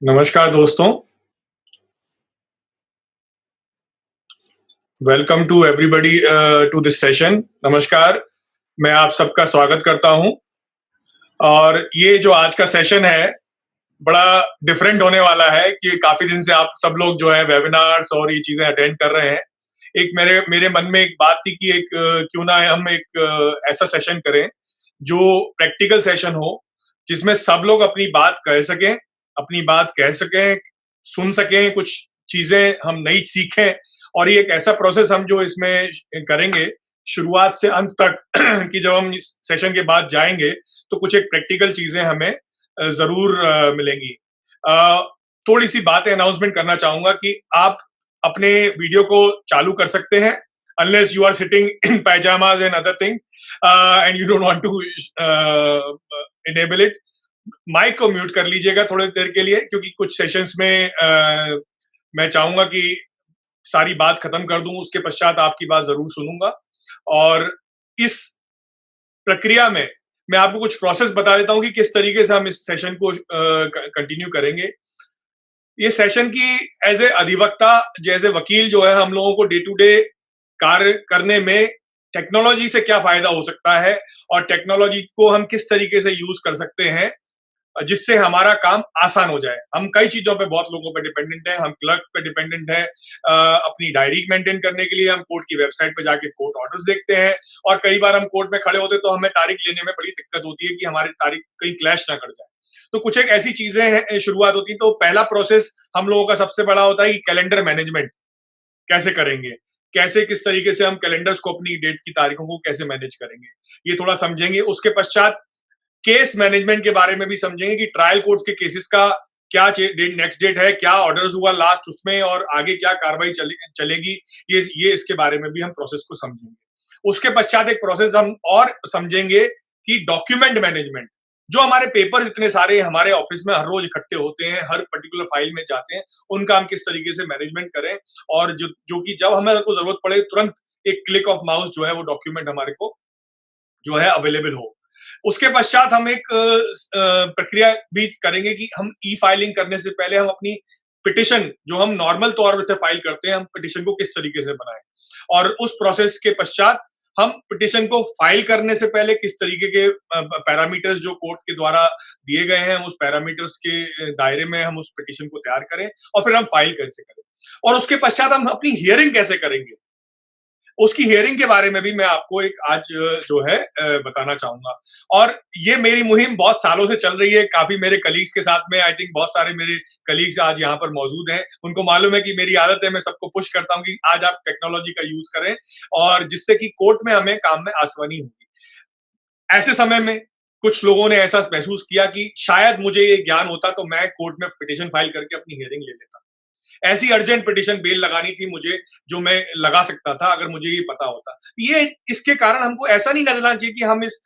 नमस्कार दोस्तों, welcome to everybody to this session. नमस्कार, मैं आप सबका स्वागत करता हूं और ये जो आज का सेशन है, बड़ा डिफरेंट होने वाला है कि काफ़ी दिन से आप सब लोग जो है वेबिनार्स और ये चीज़ें अटेंड कर रहे हैं। एक मेरे मेरे मन में एक बात थी कि क्यों ना हम एक ऐसा सेशन करें, जो प्रैक्टिकल सेशन हो, जिसमें सब लोग अपनी बात कह सकें, अपनी बात कह सकें, सुन सकें, कुछ चीज़ें हम नई सीखें और ये एक ऐसा प्रोसेस हम जो इसमें करेंगे, शुरुआत से अंत तक कि जब हम इस सेशन के बाद जाएँगे, तो कुछ एक प्रैक्टिकल चीज़ें हमें ज़रूर मिलेंगी। अ, थोड़ी-सी बातें अनाउंसमेंट करना चाहूँगा कि आप अपने वीडियो को चालू कर सकते हैं, unless you are sitting in pajamas and other thing and you don't want to enable it. Mic को म्यूट कर लीजिएगा थोड़ी देर के लिए, क्योंकि कुछ सेशंस में मैं चाहूँगा कि सारी बात खत्म कर दूँ, उसके पश्चात आपकी बात ज़रूर सुनूँगा। और इस प्रक्रिया में मैं आपको कुछ प्रोसेस बता देता हूँ कि किस तरीके से हम इस सेशन को कंटिन्यू करेंगे। ये सेशन की एज ए अधिवक्ता, जैसे वकील जो है, हम लोगों को डे टू डे कार्य करने में टेक्नोलॉजी से क्या फायदा हो सकता है और टेक्नोलॉजी को हम किस तरीके से यूज कर सकते हैं, जिससे हमारा काम आसान हो जाए। हम कई चीजों पे बहुत लोगों पे डिपेंडेंट हैं, हम क्लर्क पे डिपेंडेंट हैं, अपनी डायरी मेंटेन करने के लिए हम कोर्ट की वेबसाइट पे जाके कोर्ट ऑर्डर्स देखते हैं और कई बार हम कोर्ट में खड़े होते हैं तो हमें तारीख लेने में बड़ी दिक्कत होती है कि हमारी तारीख कहीं क्लैश ना कर जाए। तो कुछ एक ऐसी चीजें हैं, शुरुआत होती है। तो पहला प्रोसेस हम लोगों का सबसे बड़ा होता है कि कैलेंडर मैनेजमेंट कैसे करेंगे, कैसे किस तरीके से हम कैलेंडर्स को, अपनी डेट की तारीखों को कैसे मैनेज करेंगे, ये थोड़ा समझेंगे। उसके पश्चात केस मैनेजमेंट के बारे में भी समझेंगे कि ट्रायल कोर्ट के केसेस का क्या नेक्स्ट डेट है, क्या ऑर्डर्स हुआ लास्ट उसमें और आगे क्या कार्रवाई चलेगी, ये इसके बारे में भी हम प्रोसेस को समझेंगे। उसके पश्चात एक प्रोसेस हम और समझेंगे कि डॉक्यूमेंट मैनेजमेंट, जो हमारे पेपर इतने सारे हमारे ऑफिस में हर रोज इकट्ठे होते हैं, हर पर्टिकुलर फाइल में जाते हैं, उनका हम किस तरीके से मैनेजमेंट करें और जो कि जब हमें को जरूरत पड़े तुरंत एक क्लिक ऑफ माउस जो है वो डॉक्यूमेंट हमारे को जो है अवेलेबल हो। उसके पश्चात हम एक प्रक्रिया भी करेंगे कि हम ई फाइलिंग करने से पहले हम अपनी पिटिशन, जो हम नॉर्मल तौर से फाइल करते हैं, हम पिटिशन को किस तरीके से बनाएं और उस प्रोसेस के पश्चात हम पिटिशन को फाइल करने से पहले किस तरीके के पैरामीटर्स जो कोर्ट के द्वारा दिए गए हैं, उस पैरामीटर्स के दायरे में हम उस पिटिशन को तैयार करें और फिर हम फाइल कैसे करें और उसके पश्चात हम अपनी हियरिंग कैसे करेंगे, उसकी हियरिंग के बारे में भी मैं आपको एक आज जो है बताना चाहूंगा। और ये मेरी मुहिम बहुत सालों से चल रही है, काफी मेरे कलीग्स के साथ में। आई थिंक बहुत सारे मेरे कलीग्स आज यहाँ पर मौजूद हैं, उनको मालूम है कि मेरी आदत है, मैं सबको पुश करता हूँ कि आज आप टेक्नोलॉजी का यूज करें और जिससे कि कोर्ट में हमें काम में आसानी होगी। ऐसे समय में कुछ लोगों ने ऐसा महसूस किया कि शायद मुझे ये ज्ञान होता तो मैं कोर्ट में पिटिशन फाइल करके अपनी हियरिंग ले लेता। ऐसी अर्जेंट पिटिशन बेल लगानी थी मुझे, जो मैं लगा सकता था अगर मुझे ये पता होता। ये इसके कारण हमको ऐसा नहीं नजरना चाहिए कि हम इस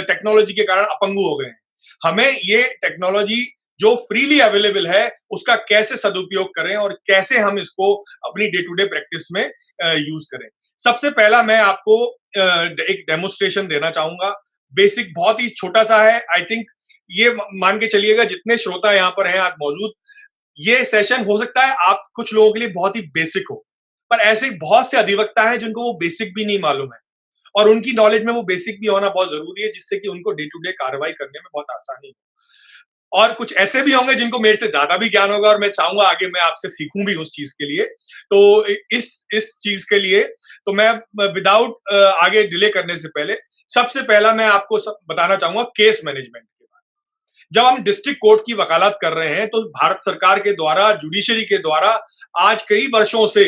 टेक्नोलॉजी के कारण अपंगु हो गए हैं। हमें ये टेक्नोलॉजी जो फ्रीली अवेलेबल है, उसका कैसे सदुपयोग करें और कैसे हम इसको अपनी डे टू डे प्रैक्टिस में यूज करें। सबसे पहला मैं आपको एक डेमोस्ट्रेशन देना चाहूंगा। बेसिक बहुत ही छोटा सा है। आई थिंक ये मान के चलिएगा, जितने श्रोता यहाँ पर हैं आज मौजूद, ये सेशन हो सकता है आप कुछ लोगों के लिए बहुत ही बेसिक हो, पर ऐसे बहुत से अधिवक्ता हैं जिनको वो बेसिक भी नहीं मालूम है और उनकी नॉलेज में वो बेसिक भी होना बहुत जरूरी है, जिससे कि उनको डे टू डे कार्रवाई करने में बहुत आसानी हो। और कुछ ऐसे भी होंगे जिनको मेरे से ज्यादा भी ज्ञान होगा और मैं चाहूंगा आगे मैं आपसे सीखूं भी उस चीज के लिए। तो इस चीज के लिए तो मैं विदाउट आगे डिले करने से पहले सबसे पहला मैं आपको बताना चाहूंगा केस मैनेजमेंट के बारे में। जब हम डिस्ट्रिक्ट कोर्ट की वकालत कर रहे हैं तो भारत सरकार के द्वारा, जुडिशरी के द्वारा आज कई वर्षों से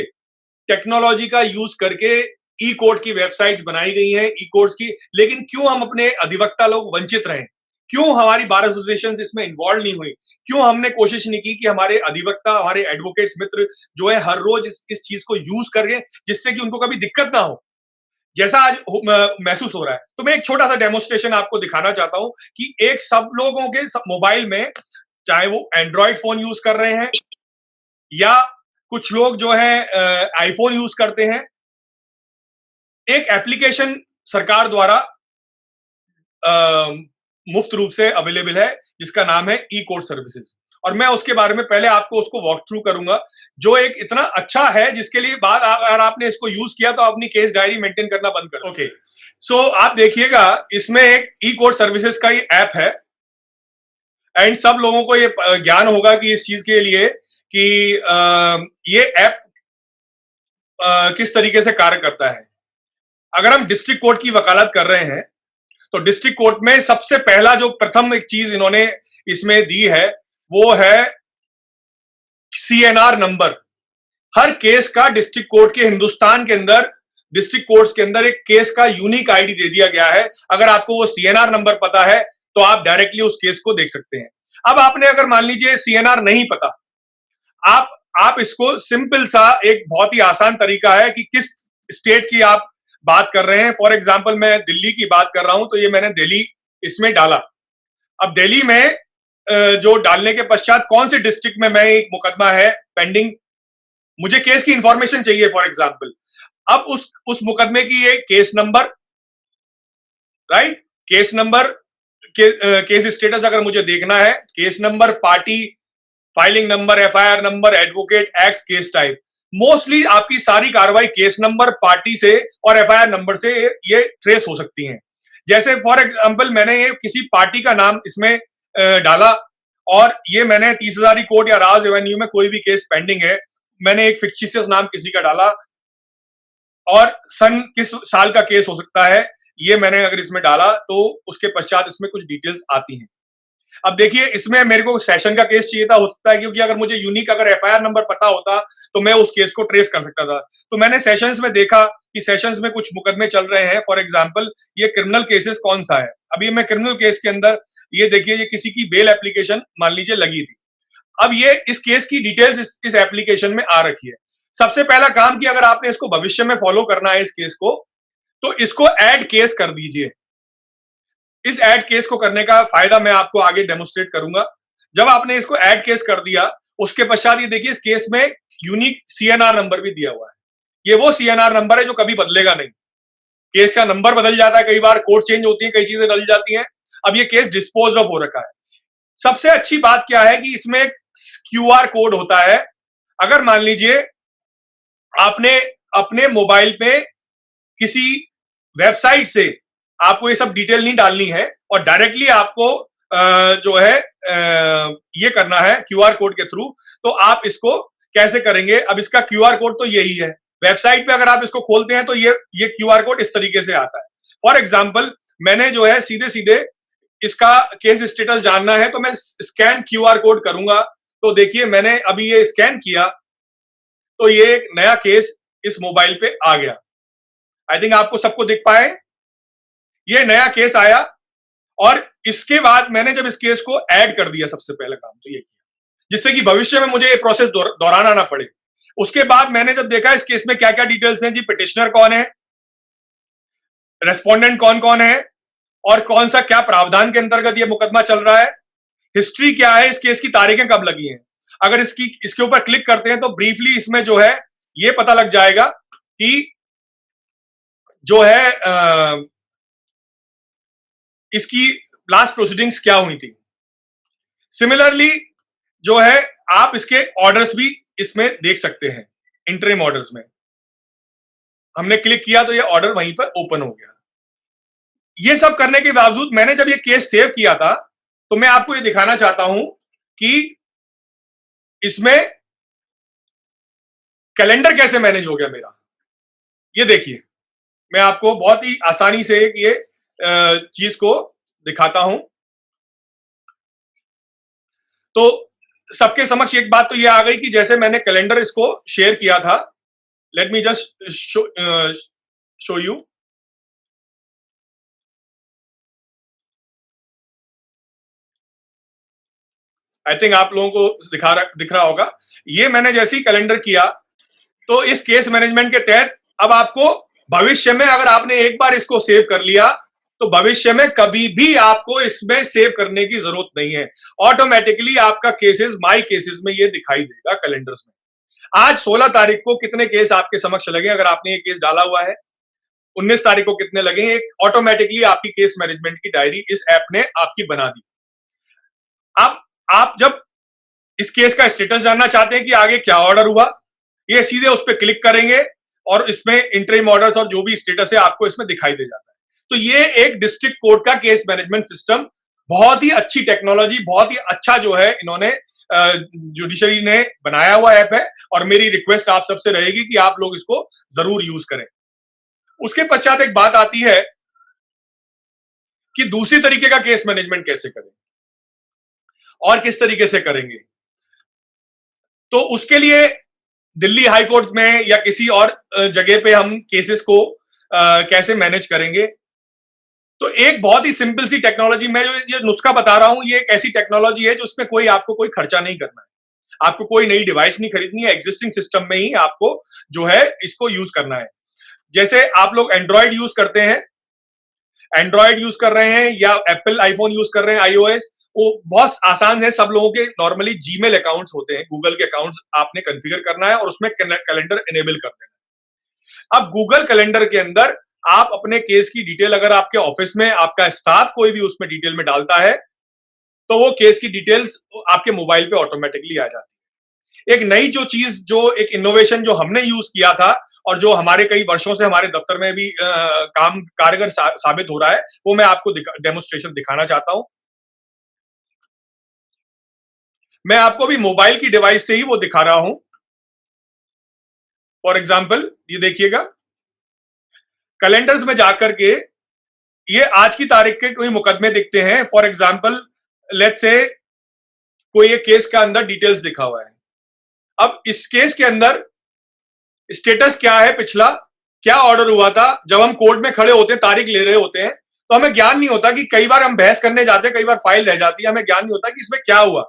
टेक्नोलॉजी का यूज करके ई कोर्ट की वेबसाइट्स बनाई गई हैं, ई कोर्ट्स की। लेकिन क्यों हम अपने अधिवक्ता लोग वंचित रहे? क्यों हमारी बार एसोसिएशन इसमें इन्वॉल्व नहीं हुई? क्यों हमने कोशिश नहीं की कि हमारे अधिवक्ता, हमारे एडवोकेट्स मित्र जो है हर रोज इस चीज को यूज करें, जिससे कि उनको कभी दिक्कत ना हो, जैसा आज महसूस हो रहा है। तो मैं एक छोटा सा डेमोस्ट्रेशन आपको दिखाना चाहता हूं कि एक सब लोगों के मोबाइल में, चाहे वो एंड्रॉइड फोन यूज कर रहे हैं या कुछ लोग जो है आईफोन यूज करते हैं, एक एप्लीकेशन सरकार द्वारा मुफ्त रूप से अवेलेबल है जिसका नाम है ई कोर्ट सर्विसेज। और मैं उसके बारे में पहले आपको उसको वॉक थ्रू करूंगा, जो एक इतना अच्छा है जिसके लिए बाद अगर आपने इसको यूज किया तो अपनी केस डायरी मेंटेन करना बंद कर। ओके, सो आप देखिएगा इसमें एक ई कोर्ट सर्विसेज का ही ऐप है, एंड सब लोगों को ये ज्ञान होगा कि इस चीज के लिए कि ये ऐप किस तरीके से कार्य करता है। अगर हम डिस्ट्रिक्ट कोर्ट की वकालत कर रहे हैं तो डिस्ट्रिक्ट कोर्ट में सबसे पहला जो प्रथम एक चीज इन्होंने इसमें दी है वो है सीएनआर नंबर। हर केस का डिस्ट्रिक्ट कोर्ट के हिंदुस्तान के अंदर डिस्ट्रिक्ट कोर्ट्स के अंदर एक केस का यूनिक आईडी दे दिया गया है। अगर आपको वो सीएनआर नंबर पता है तो आप डायरेक्टली उस केस को देख सकते हैं। अब आपने अगर मान लीजिए सीएनआर नहीं पता, आप इसको सिंपल सा एक बहुत ही आसान तरीका है कि किस स्टेट की आप बात कर रहे हैं। फॉर एग्जांपल मैं दिल्ली की बात कर रहा हूं तो ये मैंने दिल्ली इसमें डाला। अब दिल्ली में जो डालने के पश्चात कौन से डिस्ट्रिक्ट में मैं एक मुकदमा है पेंडिंग, मुझे केस की इंफॉर्मेशन चाहिए फॉर एग्जांपल। अब उस मुकदमे की ये case number, right, case number case status अगर मुझे देखना है, case number, party, filing number, FIR number, advocate, act, case type, mostly आपकी सारी कार्रवाई केस नंबर, पार्टी से और एफआईआर नंबर से ये ट्रेस हो सकती हैं। जैसे फॉर एग्जांपल मैंने ये किसी पार्टी का नाम इसमें डाला और ये मैंने 30,000 कोर्ट या राज एवेन्यू में कोई भी केस पेंडिंग है, मैंने एक फिक्टिशियस नाम किसी का डाला और सन किस साल का केस हो सकता है ये मैंने अगर इसमें डाला तो उसके पश्चात इसमें कुछ डिटेल्स आती हैं। अब देखिए इसमें मेरे को सेशन का केस चाहिए था, हो सकता है क्योंकि अगर मुझे यूनिक अगर एफआईआर नंबर पता होता तो मैं उस केस को ट्रेस कर सकता था। तो मैंने सेशंस में देखा कि सेशंस में कुछ मुकदमे चल रहे हैं। फॉर एग्जांपल ये क्रिमिनल केसेस कौन सा है, अभी मैं क्रिमिनल केस के अंदर ये देखिए ये किसी की बेल एप्लीकेशन मान लीजिए लगी थी। अब ये इस केस की डिटेल्स इस एप्लीकेशन में आ रखी है। सबसे पहला काम कि अगर आपने इसको भविष्य में फॉलो करना है इस केस को, तो इसको ऐड केस कर दीजिए। इस ऐड केस को करने का फायदा मैं आपको आगे डेमोस्ट्रेट करूंगा। जब आपने इसको ऐड केस कर दिया उसके पश्चात ये देखिए इस केस में यूनिक सीएनआर नंबर भी दिया हुआ है। ये वो सीएनआर नंबर है जो कभी बदलेगा नहीं। केस का नंबर बदल जाता है, कई बार कोर्ट चेंज होती है, कई चीजें बदल जाती हैं। अब ये केस डिस्पोज ऑफ हो रखा है। सबसे अच्छी बात क्या है कि इसमें क्यूआर कोड होता है। अगर मान लीजिए आपने अपने मोबाइल पे किसी वेबसाइट से आपको ये सब डिटेल नहीं डालनी है और डायरेक्टली आपको जो है ये करना है क्यूआर कोड के थ्रू, तो आप इसको कैसे करेंगे। अब इसका क्यूआर कोड तो यही है, वेबसाइट पे अगर आप इसको खोलते हैं तो ये क्यूआर कोड इस तरीके से आता है। फॉर एग्जांपल मैंने जो है सीधे सीधे इसका केस स्टेटस जानना है तो मैं स्कैन क्यूआर कोड करूंगा। तो देखिए मैंने अभी ये स्कैन किया तो ये एक नया केस इस मोबाइल पे आ गया। आई थिंक आपको सबको दिख पाए, ये नया केस आया और इसके बाद मैंने जब इस केस को ऐड कर दिया, सबसे पहला काम तो ये किया जिससे कि भविष्य में मुझे ये प्रोसेस दोहराना ना पड़े। उसके बाद मैंने जब देखा इस केस में क्या क्या डिटेल्स हैं, जी पिटिशनर कौन है, रेस्पोंडेंट कौन कौन है और कौन सा क्या प्रावधान के अंतर्गत ये मुकदमा चल रहा है, हिस्ट्री क्या है, इस केस की तारीखें कब लगी हैं। अगर इसके ऊपर क्लिक करते हैं तो ब्रीफली इसमें जो है ये पता लग जाएगा कि जो है इसकी लास्ट प्रोसीडिंग्स क्या हुई थी। सिमिलरली जो है आप इसके ऑर्डर्स भी इसमें देख सकते हैं। इंटरिम ऑर्डर्स में हमने क्लिक किया तो ये ऑर्डर वहीं पर ओपन हो गया। ये सब करने के बावजूद मैंने जब ये केस सेव किया था तो मैं आपको ये दिखाना चाहता हूं कि इसमें कैलेंडर कैसे मैनेज हो गया मेरा। ये देखिए मैं आपको बहुत ही आसानी से ये चीज को दिखाता हूं। तो सबके समक्ष एक बात तो ये आ गई कि जैसे मैंने कैलेंडर इसको शेयर किया था, let me just show you. I think आप लोगों को दिख रहा होगा। ये मैंने जैसे ही कैलेंडर किया तो इस केस मैनेजमेंट के तहत अब आपको भविष्य में अगर आपने एक बार इसको सेव कर लिया तो भविष्य में कभी भी आपको इसमें सेव करने की जरूरत नहीं है। ऑटोमेटिकली आपका केसेस माई केसेस में ये दिखाई देगा कैलेंडर्स में। आज 16 तारीख को कितने केस आपके समक्ष लगे, अगर आपने ये केस डाला हुआ है, 19 तारीख को कितने लगे, एक ऑटोमेटिकली आपकी केस मैनेजमेंट की डायरी इस ऐप ने आपकी बना दी। अब आप जब इस केस का स्टेटस जानना चाहते हैं कि आगे क्या ऑर्डर हुआ, ये सीधे उस पर क्लिक करेंगे और इसमें इंटरिम ऑर्डर्स और जो भी स्टेटस है आपको इसमें दिखाई दे जाता है। तो ये एक डिस्ट्रिक्ट कोर्ट का केस मैनेजमेंट सिस्टम, बहुत ही अच्छी टेक्नोलॉजी, बहुत ही अच्छा जो है इन्होंने जुडिशरी ने बनाया हुआ ऐप है, और मेरी रिक्वेस्ट आप सबसे रहेगी कि आप लोग इसको जरूर यूज करें। उसके पश्चात एक बात आती है कि दूसरी तरीके का केस मैनेजमेंट कैसे करें और किस तरीके से करेंगे। तो उसके लिए दिल्ली हाई कोर्ट में या किसी और जगह पे हम केसेस को कैसे मैनेज करेंगे। तो एक बहुत ही सिंपल सी टेक्नोलॉजी, मैं जो ये नुस्खा बता रहा हूं, ये एक ऐसी टेक्नोलॉजी है जो उसमें कोई आपको कोई खर्चा नहीं करना है, आपको कोई नई डिवाइस नहीं खरीदनी है, एग्जिस्टिंग सिस्टम में ही आपको जो है इसको यूज करना है। जैसे आप लोग एंड्रॉइड यूज करते हैं, एंड्रॉइड यूज कर रहे हैं या एप्पल आईफोन यूज कर रहे हैं आईओएस, वो बहुत आसान है। सब लोगों के नॉर्मली जीमेल अकाउंट्स होते हैं, गूगल के अकाउंट्स आपने कॉन्फ़िगर करना है और उसमें कैलेंडर इनेबल कर देना है। अब गूगल कैलेंडर के अंदर आप अपने केस की डिटेल, अगर आपके ऑफिस में आपका स्टाफ कोई भी उसमें डिटेल में डालता है तो वो केस की डिटेल्स आपके मोबाइल पे ऑटोमेटिकली आ जाती है। एक नई जो चीज, जो एक इनोवेशन जो हमने यूज किया था और जो हमारे कई वर्षों से हमारे दफ्तर में भी काम कारगर साबित हो रहा है, वो मैं आपको डेमोस्ट्रेशन दिखाना चाहता हूं। मैं आपको भी मोबाइल की डिवाइस से ही वो दिखा रहा हूं। फॉर एग्जाम्पल ये देखिएगा, कैलेंडर्स में जाकर के ये आज की तारीख के कोई मुकदमे दिखते हैं। फॉर एग्जाम्पल लेट्स से कोई एक केस का अंदर डिटेल्स दिखा हुआ है। अब इस केस के अंदर स्टेटस क्या है, पिछला क्या ऑर्डर हुआ था। जब हम कोर्ट में खड़े होते हैं, तारीख ले रहे होते हैं, तो हमें ज्ञान नहीं होता कि कई बार हम बहस करने जाते हैं, कई बार फाइल रह जाती है, हमें ज्ञान नहीं होता कि इसमें क्या हुआ।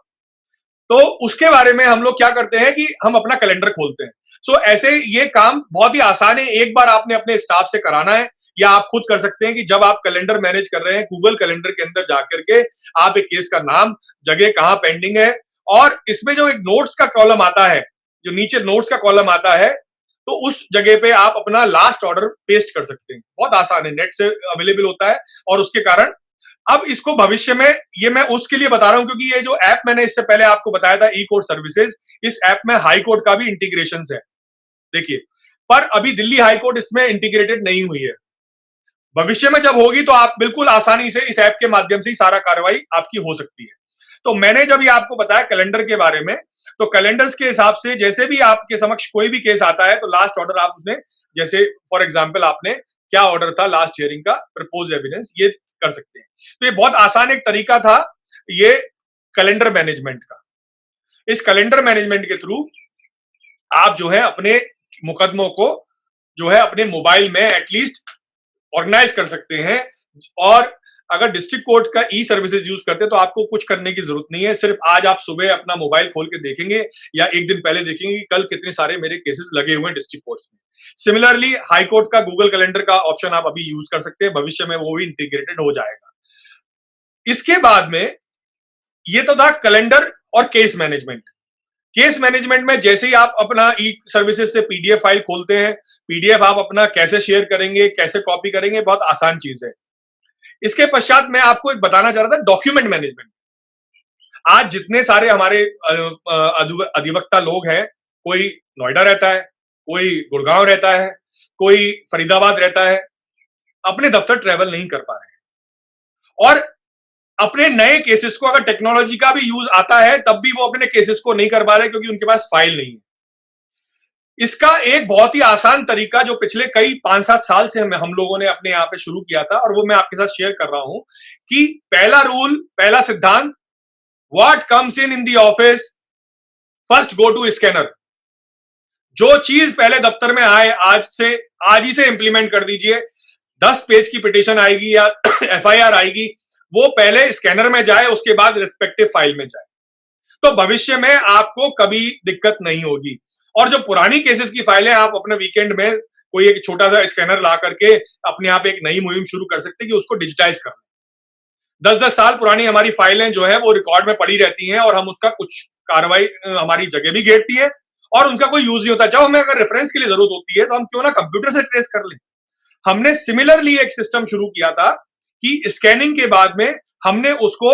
तो उसके बारे में हम लोग क्या करते हैं कि हम अपना कैलेंडर खोलते हैं। सो ऐसे ये काम बहुत ही आसान है, एक बार आपने अपने स्टाफ से कराना है, या आप खुद कर सकते हैं कि जब आप कैलेंडर मैनेज कर रहे हैं, गूगल कैलेंडर के अंदर जाकर के आप एक केस का नाम, जगह, कहां पेंडिंग है, और इसमें जो एक नोट्स का कॉलम आता है, जो नीचे नोट्स का कॉलम आता है, तो उस जगह पे आप अपना लास्ट ऑर्डर पेस्ट कर सकते हैं। बहुत आसान है, नेट से अवेलेबल होता है, और उसके कारण अब इसको भविष्य में, ये मैं उसके लिए बता रहा हूं क्योंकि ये जो ऐप मैंने इससे पहले आपको बताया था, ई कोर्ट सर्विसेज, इस ऐप में हाई कोर्ट का भी इंटीग्रेशन है, देखिए। पर अभी दिल्ली हाई कोर्ट इसमें इंटीग्रेटेड नहीं हुई है। भविष्य में जब होगी तो आप बिल्कुल आसानी से इस ऐप के माध्यम से ही सारा कार्रवाई आपकी हो सकती है। तो मैंने जब ये आपको बताया कैलेंडर के बारे में, तो कैलेंडर्स के हिसाब से जैसे भी आपके समक्ष कोई भी केस आता है, तो लास्ट ऑर्डर आप उसने, जैसे फॉर एग्जांपल आपने क्या ऑर्डर था लास्ट हियरिंग का, प्रपोज एविडेंस, ये कर सकते हैं। तो ये बहुत आसान एक तरीका था ये कैलेंडर मैनेजमेंट का। इस कैलेंडर मैनेजमेंट के थ्रू आप जो है अपने मुकदमों को जो है अपने मोबाइल में एटलीस्ट ऑर्गेनाइज कर सकते हैं। और अगर डिस्ट्रिक्ट कोर्ट का ई सर्विसेज यूज करते हैं तो आपको कुछ करने की जरूरत नहीं है। सिर्फ आज आप सुबह अपना मोबाइल खोल के देखेंगे या एक दिन पहले देखेंगे कि कल कितने सारे मेरे केसेस लगे हुए हैं डिस्ट्रिक्ट कोर्ट्स में। सिमिलरली हाई कोर्ट का गूगल कैलेंडर का ऑप्शन आप अभी यूज कर सकते हैं, भविष्य में वो भी इंटीग्रेटेड हो जाएगा। इसके बाद में ये तो था कैलेंडर और केस मैनेजमेंट। केस मैनेजमेंट में जैसे ही आप अपना ई सर्विसेज से पीडीएफ फाइल खोलते हैं, पीडीएफ आप अपना कैसे शेयर करेंगे, कैसे कॉपी करेंगे, बहुत आसान चीज है। इसके पश्चात मैं आपको एक बताना चाह रहा था, डॉक्यूमेंट मैनेजमेंट। आज जितने सारे हमारे अधिवक्ता लोग हैं, कोई नोएडा रहता है, कोई गुड़गांव रहता है, कोई फरीदाबाद रहता है, अपने दफ्तर ट्रेवल नहीं कर पा रहे हैं, और अपने नए केसेस को अगर टेक्नोलॉजी का भी यूज आता है तब भी वो अपने केसेस को नहीं कर पा रहे क्योंकि उनके पास फाइल नहीं है। इसका एक बहुत ही आसान तरीका जो पिछले कई 5-7 साल से हम लोगों ने अपने यहाँ पे शुरू किया था, और वो मैं आपके साथ शेयर कर रहा हूं कि पहला रूल, पहला सिद्धांत, what comes in the office first go to scanner. जो चीज पहले दफ्तर में आए आज ही से इंप्लीमेंट कर दीजिए। 10 पेज की पिटीशन आएगी या एफआईआर आएगी, वो पहले स्कैनर में जाए, उसके बाद रिस्पेक्टिव फाइल में जाए, तो भविष्य में आपको कभी दिक्कत नहीं होगी। और जो पुरानी केसेस की फाइलें, आप अपने वीकेंड में कोई एक छोटा सा स्कैनर ला करके अपने आप एक नई मुहिम शुरू कर सकते हैं कि उसको डिजिटाइज कर। 10-10 साल पुरानी हमारी फाइलें जो है वो रिकॉर्ड में पड़ी रहती हैं, और हम उसका कुछ कार्रवाई हमारी जगह भी घेरती है और उनका कोई यूज नहीं होता। जब हमें अगर रेफरेंस के लिए जरूरत होती है तो हम क्यों ना कंप्यूटर से ट्रेस कर लें। हमने सिमिलरली एक सिस्टम शुरू किया था कि स्कैनिंग के बाद में हमने उसको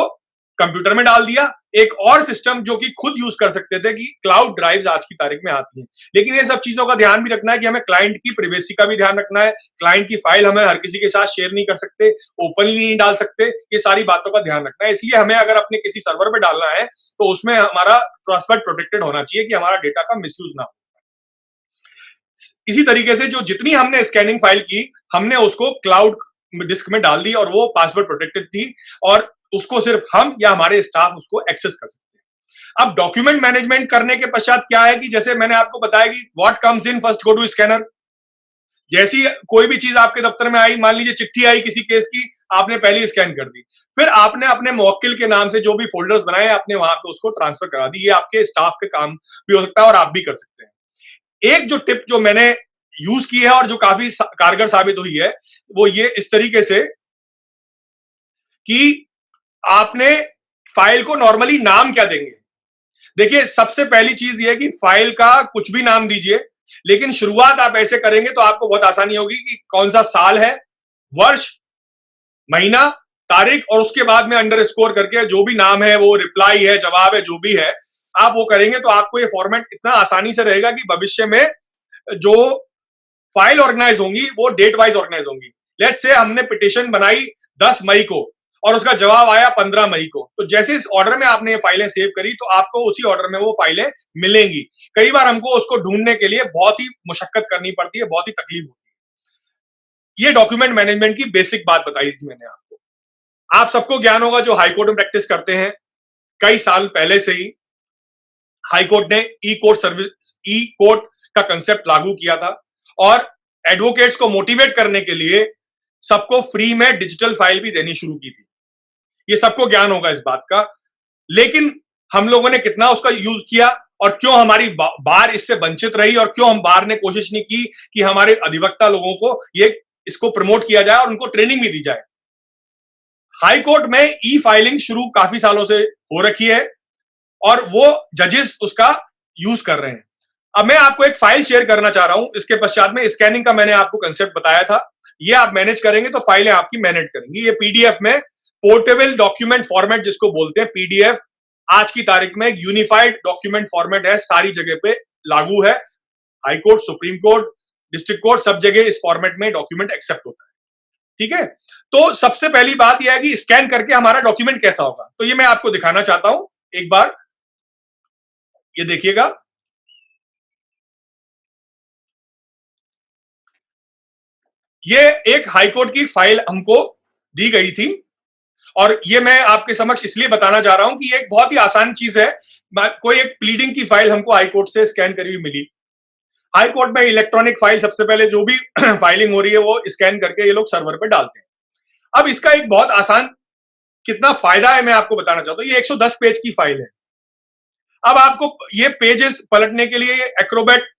कंप्यूटर में डाल दिया, एक और सिस्टम जो कि खुद यूज कर सकते थे कि क्लाउड ड्राइव्स आज की तारीख में आती हैं। लेकिन ये सब चीजों का ध्यान भी रखना है कि हमें क्लाइंट की प्राइवेसी का भी ध्यान रखना है, क्लाइंट की फाइल हमें हर किसी के साथ शेयर नहीं कर सकते, ओपनली नहीं डाल सकते, ये सारी बातों का ध्यान रखना है। इसलिए हमें अगर अपने किसी सर्वर पे डालना है तो उसमें हमारा पासवर्ड प्रोटेक्टेड होना चाहिए कि हमारा डेटा का मिसयूज ना हो। इसी तरीके से जो जितनी हमने स्कैनिंग फाइल की, हमने उसको क्लाउड डिस्क में डाल दी और वो पासवर्ड प्रोटेक्टेड थी और उसको सिर्फ हम या हमारे स्टाफ उसको एक्सेस कर सकते हैं। अब डॉक्यूमेंट मैनेजमेंट करने के पश्चात क्या है कि जैसे मैंने आपको बताया कि what comes in first go to scanner. जैसी कोई भी चीज आपके दफ्तर में आई, मान लीजिए चिट्ठी आई किसी केस की, आपने पहले स्कैन कर दी, फिर आपने अपने मुवक्किल के नाम से जो भी फोल्डर्स बनाए आपने वहां पे उसको ट्रांसफर करा दी। ये आपके स्टाफ के काम भी हो सकता है और आप भी कर सकते हैं। एक जो टिप जो मैंने यूज की है और जो काफी कारगर साबित हुई है वो ये इस तरीके से कि आपने फाइल को नॉर्मली नाम क्या देंगे। देखिए सबसे पहली चीज ये कि फाइल का कुछ भी नाम दीजिए, लेकिन शुरुआत आप ऐसे करेंगे तो आपको बहुत आसानी होगी कि कौन सा साल है, वर्ष, महीना, तारीख और उसके बाद में अंडरस्कोर करके जो भी नाम है वो रिप्लाई है, जवाब है, जो भी है आप वो करेंगे तो आपको ये फॉर्मेट इतना आसानी से रहेगा कि भविष्य में जो फाइल ऑर्गेनाइज होंगी वो डेट वाइज ऑर्गेनाइज होंगी। लेट्स से हमने पिटिशन बनाई 10 मई को और उसका जवाब आया 15 मई को, तो जैसे इस ऑर्डर में आपने ये फाइलें सेव करी तो आपको उसी ऑर्डर में वो फाइलें मिलेंगी। कई बार हमको उसको ढूंढने के लिए बहुत ही मुशक्कत करनी पड़ती है, बहुत ही तकलीफ होती है। ये डॉक्यूमेंट मैनेजमेंट की बेसिक बात बताई थी मैंने आपको। आप सबको ज्ञान होगा जो हाईकोर्ट में प्रैक्टिस करते हैं, कई साल पहले से ही हाईकोर्ट ने ई कोर्ट सर्विस, ई कोर्ट का कंसेप्ट लागू किया था और एडवोकेट्स को मोटिवेट करने के लिए सबको फ्री में डिजिटल फाइल भी देनी शुरू की थी। ये सबको ज्ञान होगा इस बात का। लेकिन हम लोगों ने कितना उसका यूज किया और क्यों हमारी बार इससे वंचित रही और क्यों हम बार ने कोशिश नहीं की कि हमारे अधिवक्ता लोगों को ये इसको प्रमोट किया जाए और उनको ट्रेनिंग भी दी जाए। हाई कोर्ट में ई फाइलिंग शुरू काफी सालों से हो रखी है और वो जजेस उसका यूज कर रहे हैं। अब मैं आपको एक फाइल शेयर करना चाह रहा हूं। इसके पश्चात में स्कैनिंग का मैंने आपको कंसेप्ट बताया था, ये आप मैनेज करेंगे तो फाइलें आपकी मैनेज करेंगी। ये पीडीएफ में पोर्टेबल डॉक्यूमेंट फॉर्मेट जिसको बोलते हैं पीडीएफ, आज की तारीख में यूनिफाइड डॉक्यूमेंट फॉर्मेट है, सारी जगह पे लागू है। High court, supreme court, district court, सब जगह इस फॉर्मेट में डॉक्यूमेंट एक्सेप्ट होता है। ठीक है, तो सबसे पहली बात यह है कि स्कैन करके हमारा डॉक्यूमेंट कैसा होगा, तो ये मैं आपको दिखाना चाहता हूं। एक बार ये देखिएगा, ये एक हाईकोर्ट की फाइल हमको दी गई थी और ये मैं आपके समक्ष इसलिए बताना चाह रहा हूं कि ये एक बहुत ही आसान चीज है। कोई एक प्लीडिंग की फाइल हमको हाईकोर्ट से स्कैन करी हुई मिली। हाईकोर्ट में इलेक्ट्रॉनिक फाइल सबसे पहले जो भी फाइलिंग हो रही है वो स्कैन करके ये लोग सर्वर पे डालते हैं। अब इसका एक बहुत आसान कितना फायदा है मैं आपको बताना चाहता हूं। ये 110 पेज की फाइल है। अब आपको ये पेजेस पलटने के लिए एक्रोबैट,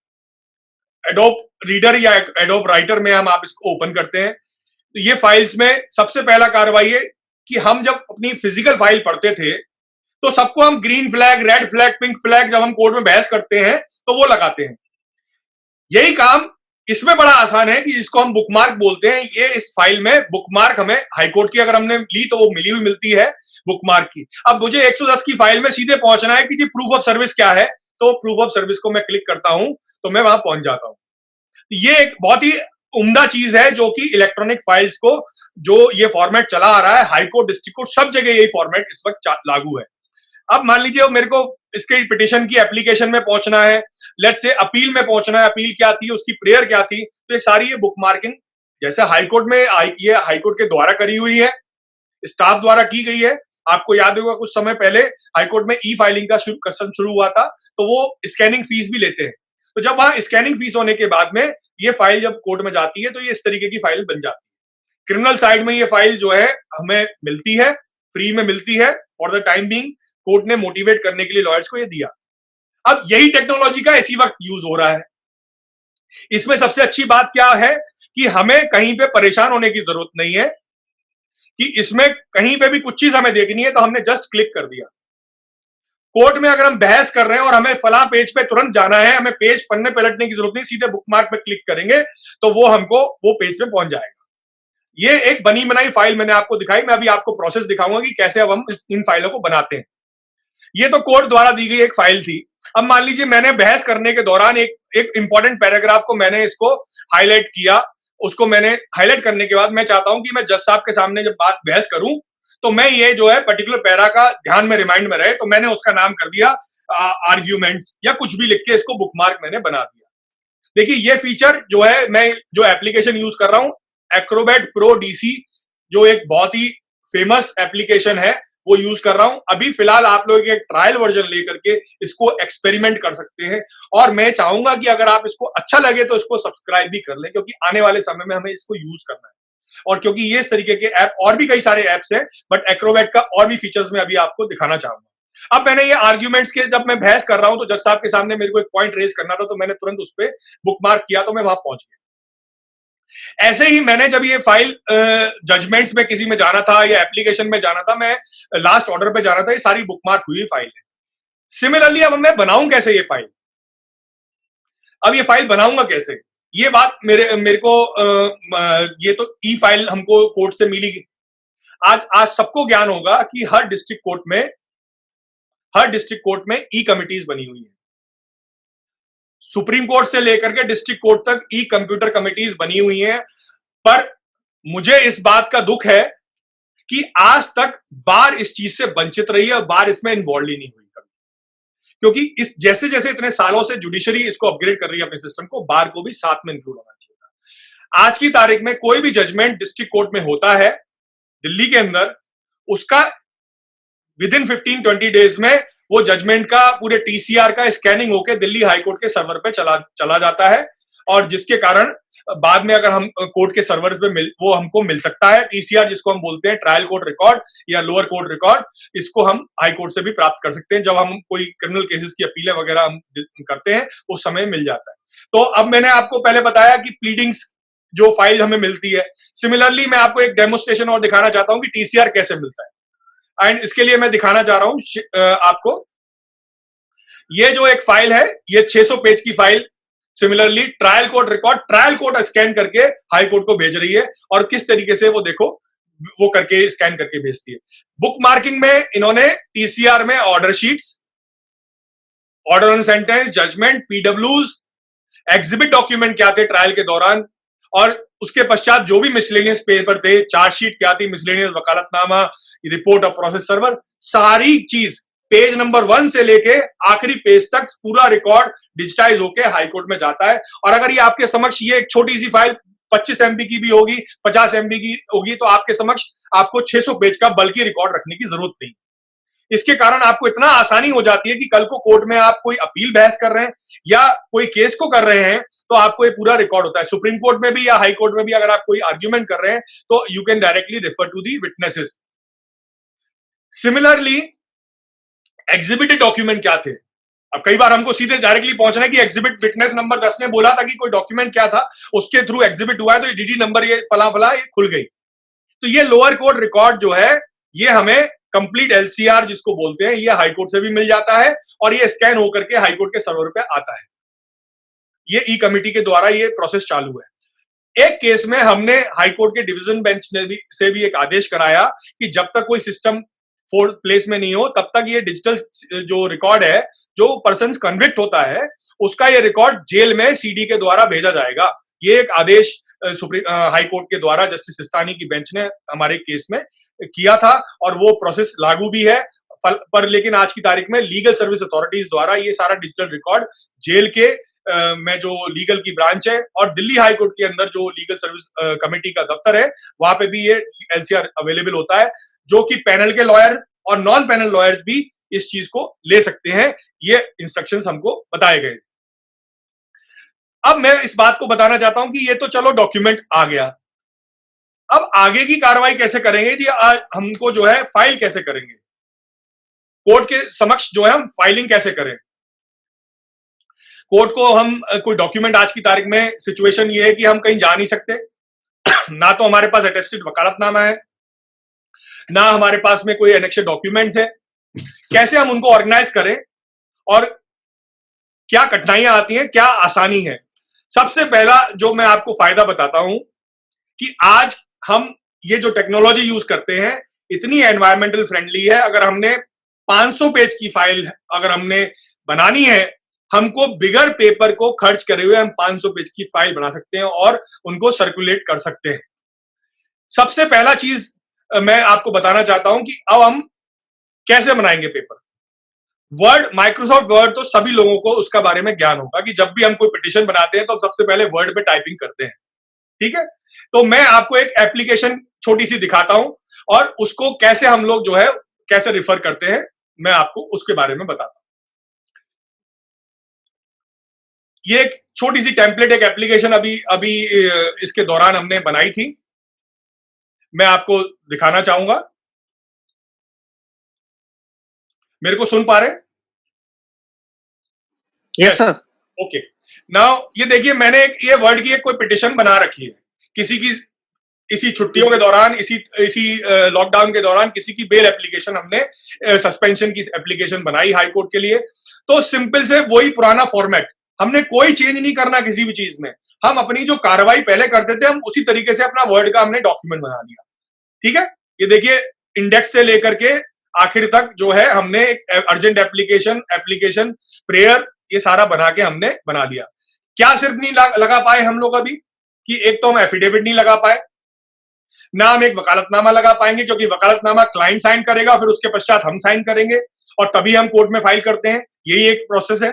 एडोब रीडर या एडोब राइटर में हम आप इसको ओपन करते हैं तो ये फाइल्स में सबसे पहला कार्रवाई है कि हम जब अपनी फिजिकल फाइल पढ़ते थे तो सबको हम green flag, red flag, pink flag जब हम कोर्ट में बहस करते हैं तो वो लगाते हैं। यही काम इसमें बड़ा आसान है कि जिसको हम बुकमार्क बोलते हैं। ये इस फाइल में बुकमार्क हमें हाईकोर्ट की अगर हमने ली तो वो मिली हुई मिलती है बुकमार्क की। अब मुझे 110 की फाइल में सीधे पहुंचना है कि जी प्रूफ ऑफ सर्विस क्या है, तो प्रूफ ऑफ सर्विस को मैं क्लिक करता हूं तो मैं वहां पहुंच जाता हूं। ये एक बहुत ही उम्दा चीज है जो कि इलेक्ट्रॉनिक फाइल्स को जो ये फॉर्मेट चला आ रहा है, हाईकोर्ट, डिस्ट्रिक्ट कोर्ट, सब जगह यही फॉर्मेट इस वक्त लागू है। अब मान लीजिए मेरे को इसके पिटिशन की एप्लीकेशन में पहुंचना है, लेट्स से अपील में पहुंचना है, अपील क्या थी, उसकी प्रेयर क्या थी, तो ये सारी ये बुक मार्किंग जैसे हाईकोर्ट में ये हाईकोर्ट के द्वारा करी हुई है, स्टाफ द्वारा की गई है। आपको याद होगा कुछ समय पहले हाईकोर्ट में ई फाइलिंग का कस्टम शुरू हुआ था तो वो स्कैनिंग फीस भी लेते हैं। तो जब वहां स्कैनिंग फीस होने के बाद में ये फाइल जब कोर्ट में जाती है तो ये इस तरीके की फाइल बन जाती है। क्रिमिनल साइड में ये फाइल जो है हमें मिलती है, फ्री में मिलती है for the time being. Court ने मोटिवेट करने के लिए लॉयर्स को ये दिया। अब यही टेक्नोलॉजी का इसी वक्त यूज हो रहा है। इसमें सबसे अच्छी बात क्या है कि हमें कहीं पे परेशान होने की जरूरत नहीं है कि इसमें कहीं पे भी कुछ चीज हमें देखनी है तो हमने जस्ट क्लिक कर दिया। कोर्ट में अगर हम बहस कर रहे हैं और हमें फला पेज पे तुरंत जाना है, हमें पेज पन्ने पलटने की जरूरत नहीं, सीधे बुकमार्क पे क्लिक करेंगे तो वो हमको वो पेज पे पहुंच जाएगा। ये एक बनी बनाई फाइल मैंने आपको दिखाई। मैं अभी आपको प्रोसेस दिखाऊंगा कि कैसे अब हम इन फाइलों को बनाते हैं। ये तो कोर्ट द्वारा दी गई एक फाइल थी। अब मान लीजिए मैंने बहस करने के दौरान एक इंपॉर्टेंट पैराग्राफ को मैंने इसको हाईलाइट किया, उसको मैंने हाईलाइट करने के बाद मैं चाहता हूं कि मैं जज साहब के सामने जब बात बहस करूं तो मैं ये जो है पर्टिकुलर पैरा का ध्यान में रिमाइंड में रहे, तो मैंने उसका नाम कर दिया आर्ग्यूमेंट्स या कुछ भी लिख के इसको बुकमार्क मैंने बना दिया। देखिए ये फीचर जो है, मैं जो एप्लीकेशन यूज कर रहा हूं एक्रोबैट प्रो डीसी, जो एक बहुत ही फेमस एप्लीकेशन है, वो यूज कर रहा हूं। अभी फिलहाल आप लोग एक ट्रायल वर्जन लेकर के इसको एक्सपेरिमेंट कर सकते हैं, और मैं चाहूंगा कि अगर आप इसको अच्छा लगे तो इसको सब्सक्राइब भी कर लें, क्योंकि आने वाले समय में हमें इसको यूज करना है। और क्योंकि ये इस तरीके के ऐप और भी कई सारे ऐप्स हैं, बट एक्रोबैट का और भी फीचर्स मैं अभी आपको दिखाना चाहूंगा। अब मैंने ये आर्ग्यूमेंट्स के जब मैं बहस कर रहा हूं तो जज साहब के सामने मेरे को एक पॉइंट रेज करना था, तो मैंने तुरंत उस पर बुकमार्क किया, तो मैं वहां पहुंच गया। ऐसे ही मैंने जब ये फाइल जजमेंट्स में किसी में जाना था या एप्लीकेशन में जाना था, मैं लास्ट ऑर्डर पे जाना था, ये सारी बुकमार्क हुई फाइल है। सिमिलरली अब मैं बनाऊं कैसे ये फाइल, अब ये फाइल बनाऊंगा कैसे, ये बात मेरे को ये तो ई फाइल हमको कोर्ट से मिली। आज सबको ज्ञान होगा कि हर डिस्ट्रिक्ट कोर्ट में ई कमिटीज बनी हुई है। सुप्रीम कोर्ट से लेकर के डिस्ट्रिक्ट कोर्ट तक ई कंप्यूटर कमिटीज बनी हुई हैं, पर मुझे इस बात का दुख है कि आज तक बार इस चीज से वंचित रही है और बार इसमें इन्वॉल्व ही नहीं हुई कभी, क्योंकि इस जैसे जैसे इतने सालों से जुडिशरी इसको अपग्रेड कर रही है अपने सिस्टम को, बार को भी साथ में इंक्लूड होना चाहिए था। आज की तारीख में कोई भी जजमेंट डिस्ट्रिक्ट कोर्ट में होता है दिल्ली के अंदर, उसका विद इन 15-20 डेज में वो जजमेंट का पूरे टीसीआर का स्कैनिंग होकर दिल्ली हाईकोर्ट के सर्वर पे चला जाता है, और जिसके कारण बाद में अगर हम कोर्ट के सर्वर पे वो हमको मिल सकता है। टीसीआर जिसको हम बोलते हैं ट्रायल कोर्ट रिकॉर्ड या लोअर कोर्ट रिकॉर्ड, इसको हम हाई कोर्ट से भी प्राप्त कर सकते हैं। जब हम कोई क्रिमिनल केसेस की अपीलें वगैरह हम करते हैं उस समय मिल जाता है। तो अब मैंने आपको पहले बताया कि प्लीडिंग्स जो फाइल हमें मिलती है, सिमिलरली मैं आपको एक डेमोस्ट्रेशन और दिखाना चाहता हूं कि टीसीआर कैसे मिलता है, एंड इसके लिए मैं दिखाना चाह रहा हूं आपको ये जो एक फाइल है, ये 600 पेज की file similarly trial court scan करके हाई कोर्ट को भेज रही है, और किस तरीके से वो देखो वो करके स्कैन करके भेजती है। बुक मार्किंग में इन्होंने टीसीआर में order sheets, order on sentence, judgement, पीडब्ल्यूज, एग्जिबिट डॉक्यूमेंट क्या थे ट्रायल के दौरान, और उसके पश्चात जो भी मिसलेनियस पेपर थे, चार्जशीट क्या थी, मिसलेनियस वकालतनामा, रिपोर्ट ऑफ प्रोसेस सर्वर, सारी चीज पेज नंबर 1 से लेके आखिरी पेज तक पूरा रिकॉर्ड डिजिटाइज होके हाईकोर्ट में जाता है। और अगर ये आपके समक्ष ये एक छोटी सी फाइल 25 MB की भी होगी, 50 MB की होगी, तो आपके समक्ष आपको 600 पेज का बल्कि रिकॉर्ड रखने की जरूरत नहीं। इसके कारण आपको इतना आसानी हो जाती है कि कल को कोर्ट में आप कोई अपील बहस कर रहे हैं या कोई केस को कर रहे हैं तो आपको ये पूरा रिकॉर्ड होता है। सुप्रीम कोर्ट में भी या हाई कोर्ट में भी अगर आप कोई आर्ग्यूमेंट कर रहे हैं तो you can directly refer to the witnesses. Similarly exhibited document क्या थे, अब कई बार हमको सीधे डायरेक्टली पहुंचना है कि एग्जिबिट विटनेस नंबर 10 ने बोला था कि कोई डॉक्यूमेंट क्या था, उसके थ्रू एग्जिबिट हुआ है, तो डीडी नंबर ये फला फला ये खुल गई। तो ये लोअर कोर्ट रिकॉर्ड जो है ये हमें कंप्लीट एलसीआर जिसको बोलते हैं, ये हाईकोर्ट से भी मिल जाता है और ये स्कैन होकर के हाईकोर्ट के सर्वर पे आता है। ये ई कमिटी के द्वारा ये प्रोसेस चालू है। एक केस में हमने हाईकोर्ट के डिवीजन बेंच से भी एक आदेश कराया कि जब तक कोई सिस्टम फोर्थ प्लेस में नहीं हो तब तक ये डिजिटल जो रिकॉर्ड है, जो पर्सन कन्विक्ट होता है उसका ये रिकॉर्ड जेल में सीडी के द्वारा भेजा जाएगा। ये एक आदेश हाई कोर्ट के द्वारा जस्टिस सिस्तानी की बेंच ने हमारे केस में किया था और वो प्रोसेस लागू भी है। पर लेकिन आज की तारीख में लीगल सर्विस अथॉरिटीज द्वारा ये सारा डिजिटल रिकॉर्ड जेल के में जो लीगल की ब्रांच है और दिल्ली हाई कोर्ट के अंदर जो लीगल सर्विस कमेटी का दफ्तर है वहां पे भी ये एलसीआर अवेलेबल होता है, जो कि पैनल के लॉयर और नॉन पैनल लॉयर्स भी इस चीज को ले सकते हैं। ये इंस्ट्रक्शंस हमको बताए गए। अब मैं इस बात को बताना चाहता हूं कि ये तो चलो डॉक्यूमेंट आ गया, अब आगे की कार्रवाई कैसे करेंगे जी? आज हमको जो है फाइल कैसे करेंगे, कोर्ट के समक्ष जो है हम फाइलिंग कैसे करें? कोर्ट को हम कोई डॉक्यूमेंट, आज की तारीख में सिचुएशन ये है कि हम कहीं जा नहीं सकते, ना तो हमारे पास अटेस्टेड वकालतनामा है, ना हमारे पास में कोई एनेक्शड डॉक्यूमेंट्स है। कैसे हम उनको ऑर्गेनाइज करें और क्या कठिनाइयां आती हैं, क्या आसानी है? सबसे पहला जो मैं आपको फायदा बताता हूं कि आज हम ये जो टेक्नोलॉजी यूज करते हैं इतनी एनवायरमेंटल फ्रेंडली है। अगर हमने 500 पेज की फाइल अगर हमने बनानी है, हमको बिगर पेपर को खर्च करे हुए हम 500 पेज की फाइल बना सकते हैं और उनको सर्कुलेट कर सकते हैं। सबसे पहला चीज मैं आपको बताना चाहता हूं कि अब हम कैसे बनाएंगे पेपर। वर्ड, माइक्रोसॉफ्ट वर्ड तो सभी लोगों को उसका बारे में ज्ञान होगा कि जब भी हम कोई पिटीशन बनाते हैं तो हम सबसे पहले वर्ड पे टाइपिंग करते हैं, ठीक है। तो मैं आपको एक एप्लीकेशन छोटी सी दिखाता हूं और उसको कैसे हम लोग जो है कैसे रिफर करते हैं, मैं आपको उसके बारे में बताता हूं। ये एक छोटी सी टेम्पलेट, एक एप्लीकेशन अभी अभी इसके दौरान हमने बनाई थी, मैं आपको दिखाना चाहूंगा। मेरे को सुन पा रहे हैं? Yes sir. ओके, नाउ ये देखिए, मैंने ये वर्ड की एक कोई पिटिशन बना रखी है किसी की, इसी छुट्टियों के दौरान, इसी लॉकडाउन के दौरान किसी की बेल एप्लीकेशन, हमने सस्पेंशन की एप्लीकेशन बनाई हाई कोर्ट के लिए। तो सिंपल से वही पुराना फॉर्मेट, हमने कोई चेंज नहीं करना किसी भी चीज में, हम अपनी जो कार्रवाई पहले करते थे हम उसी तरीके से अपना वर्ड का हमने डॉक्यूमेंट बना लिया, ठीक है। ये देखिए, इंडेक्स से लेकर के आखिर तक जो है हमने अर्जेंट एप्लीकेशन प्रेयर, ये सारा बना के हमने बना लिया। क्या सिर्फ नहीं लगा पाए हम लोग अभी कि एक तो हम एफिडेविट नहीं लगा पाए, ना हम एक वकालतनामा लगा पाएंगे, क्योंकि वकालतनामा क्लाइंट साइन करेगा, फिर उसके पश्चात हम साइन करेंगे और तभी हम कोर्ट में फाइल करते हैं, यही एक प्रोसेस है।